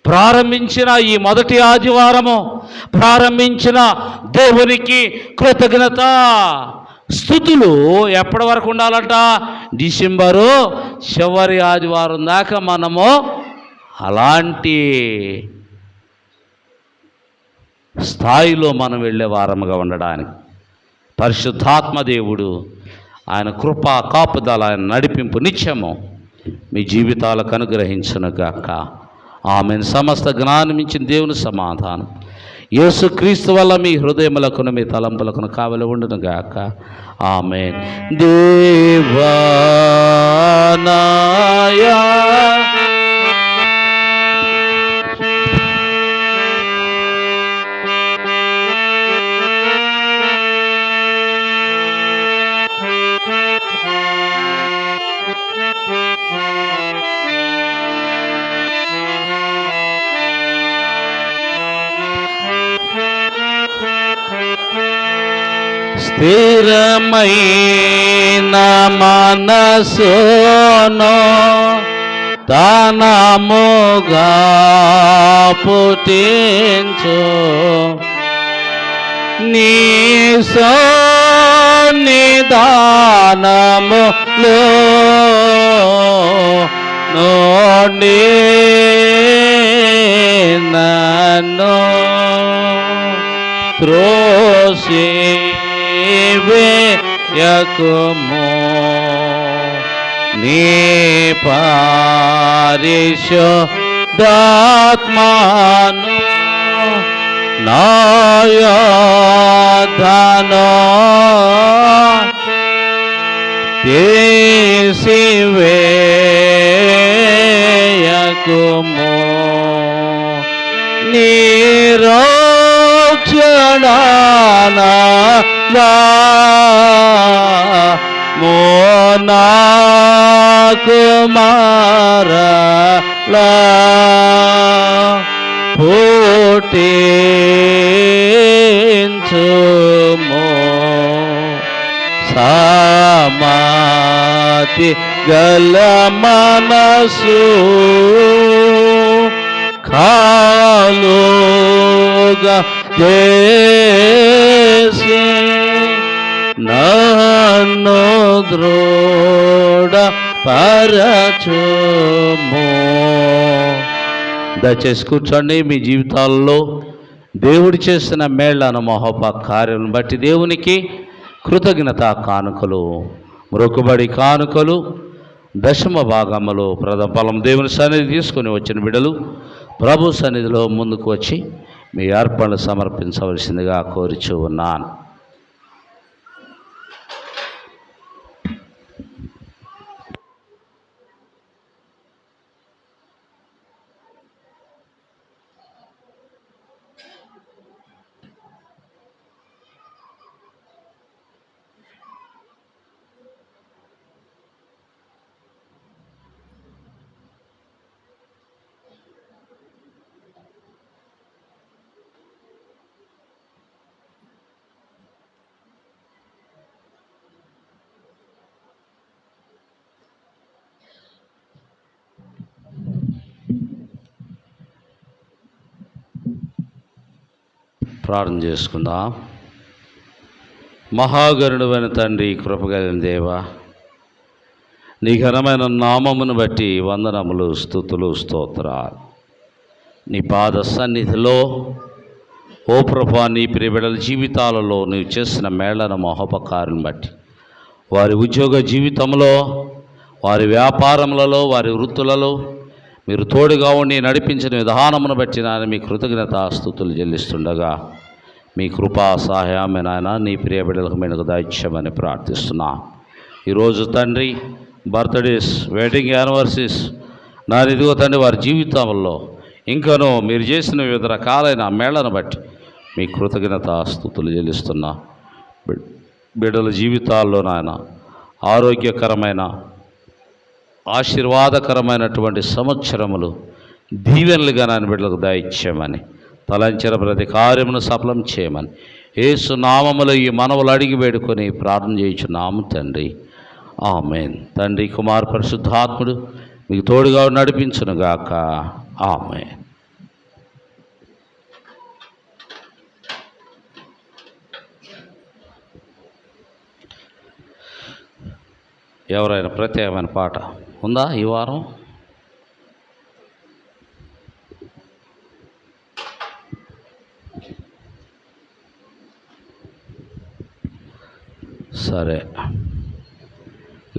ప్రారంభించిన ఈ మొదటి ఆదివారము ప్రారంభించిన దేవునికి కృతజ్ఞత స్తుతులు ఎప్పటి వరకు ఉండాలంట, డిసెంబరు చివరి ఆదివారం దాకా మనము అలాంటి స్థాయిలో మనం వెళ్ళే వారముగా ఉండడానికి పరిశుద్ధాత్మ దేవుడు ఆయన కృపా కాపుదల, ఆయన నడిపింపు నిత్యము మీ జీవితాలకు అనుగ్రహించునుగాక. ఆమెన్. సమస్త జ్ఞానం ఇచ్చిన దేవుని సమాధానం యేసుక్రీస్తు వల్ల మీ హృదయములకును మీ తలంపులకును కావలి ఉండునుగాక. ఆమెన్. దేవానాయ స్థిరమైన మనసును తనముగా పుట్టించు నీ సన్నిధానములో నుండి నన్ను త్రోసివేయకుము నీ పరిశుద్ధ పరిశుద్ధాత్మను నాయధను తీసివేయకుము నిరక్షణానా మోనా కుమారలా పుట్టించుము సమాధి గల మనసు కాలుగా చేసి నన్ను దృఢ పరచుము. దయచేసి కూర్చోండి. మీ జీవితాల్లో దేవుడు చేసిన మేళ్లను మహోపకార్యం బట్టి దేవునికి కృతజ్ఞత కానుకలు, మొక్కుబడి కానుకలు, దశమ భాగములు, ప్రథమఫలం దేవుని సన్నిధి తీసుకొని వచ్చిన బిడ్డలు ప్రభు సన్నిధిలో ముందుకు వచ్చి మీ అర్పణలు సమర్పించవలసిందిగా కోరుచూ ఉన్నాను. ప్రార్థన చేసుకుందాం. మహాగరుడైన తండ్రి, కృపగలిగిన దేవా, నీ ఘనమైన నామమును బట్టి వందనములు, స్తుతులు, స్తోత్రాలు. నీ పాద సన్నిధిలో ఓ ప్రభువా, నీ ప్రియబిడ్డల జీవితాలలో నీవు చేసిన మేళ్లను మహోపకారం బట్టి, వారి ఉద్యోగ జీవితంలో, వారి వ్యాపారములలో, వారి వృత్తులలో మీరు తోడుగా ఉండి నడిపించిన విధానమును బట్టి నాయన మీ కృతజ్ఞతాస్తుతులు చెల్లిస్తుండగా మీ కృపా సహాయమే నాయన నీ ప్రియ బిడ్డలకు మీకు దయచేయమని ప్రార్థిస్తున్నా. ఈరోజు తండ్రి బర్త్డేస్, వెడ్డింగ్ యానివర్సరీస్ నా ఇదిగో తండ్రి వారి జీవితంలో ఇంకనూ మీరు చేసిన వివిధ రకాలైన మేళ్లను బట్టి మీ కృతజ్ఞతాస్తుతులు చెల్లిస్తున్నా. బిడ్డల జీవితాల్లో నాయన ఆరోగ్యకరమైన ఆశీర్వాదకరమైనటువంటి సంవత్సరములు దీవెనలుగా నాయన బిడ్డలకు దయచేయమని, తలంచిన ప్రతి కార్యమును సఫలం చేయమని యేసు నామములో ఈ మనవులు అడిగి వేడుకొని ప్రార్థన చేయుచున్నాము తండ్రి. ఆమేన్. తండ్రి, కుమార్, పరిశుద్ధాత్ముడు మీకు తోడుగా నడిపించునుగాక. ఆమేన్. ఎవరైనా ప్రత్యేకమైన పాట ఉందా ఈ వారం? సరే,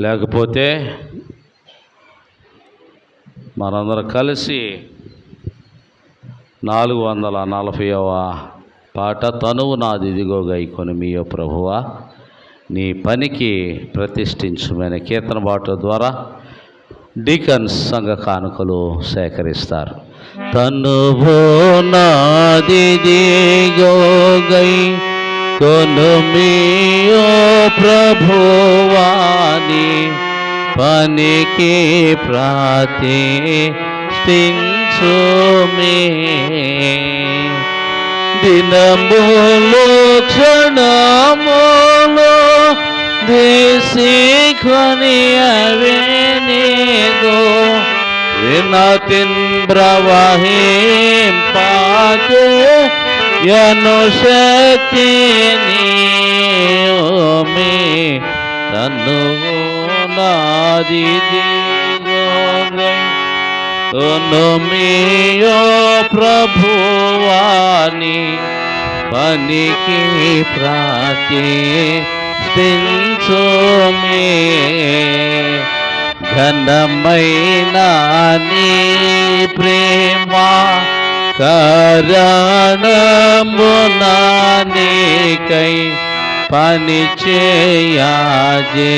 లేకపోతే మనందరం కలిసి 440వ పాట, తనువు నాది ఇదిగో గైకొని మీయో ప్రభువా నీ పనికి ప్రతిష్ఠించుమనే కీర్తన పాట ద్వారా డీకన్స్ సంఘ కానుకలు సేకరిస్తారు. తనువు నాది ఇదిగో గైకొని మీయో ప్రభువా నీ పనికి ప్రతిష్ఠించుమే, దినములు క్షణములు దేశికొని అవేనిగో వినతిన్ ప్రవహింపాచే యను శక్తిని ఓమే తనువు నాది దిగో మీయో ప్రభువాని పనికి ప్రతిష్ఠించుమే, ఘనమైన నీ ప్రేమ కారణమున నీకై పని చేయజే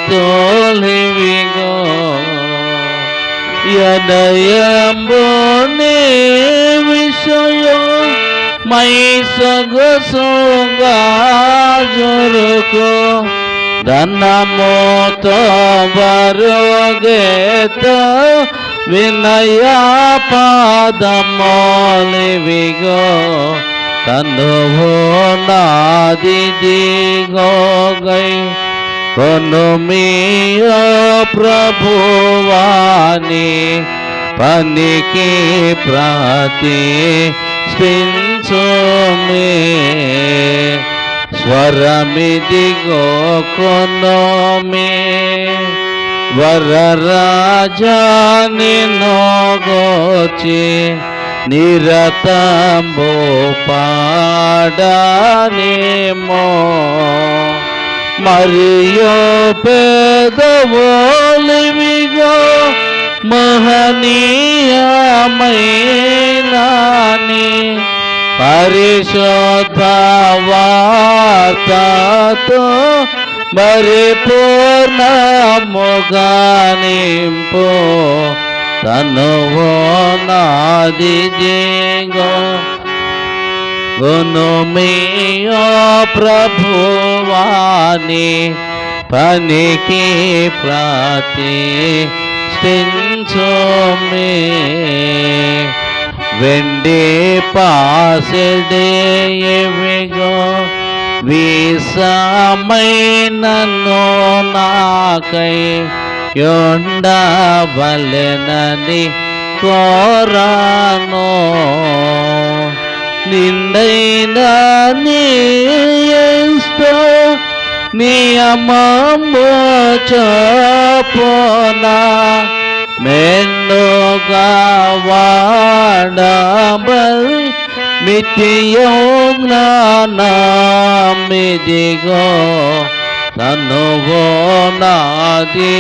తోలివిగో యదయంబుని విషయం మై సొగసుగా జరుకు ధనముతో బరుగేత వినయ పాదమోలివిగో తనువు నాది దిగోగై కొను మీయో ప్రభువాని పనికి ప్రతి స్పించుమే స్వరమిదిగో కొనోమే వరరాజాని నోగోచి నిరతంబు పాడనేమో మరియో పేదవోలివిగో మహనీయమైనాని పరిశుద్ధ వార్తతో పరిపూర్ణముగానింపు తనువు నాది దిగో గుణమేయో ప్రభువాని పనికి ప్రతి స్థించుమే వెండి పాసెడేవిగో వీసమైనను నాకై యొండవలెనని కోరాను నిండైన నీస్తో నియమము చొప్పున మెండుగా వాడబల్ మితియం నామిదిగో తనువు నాది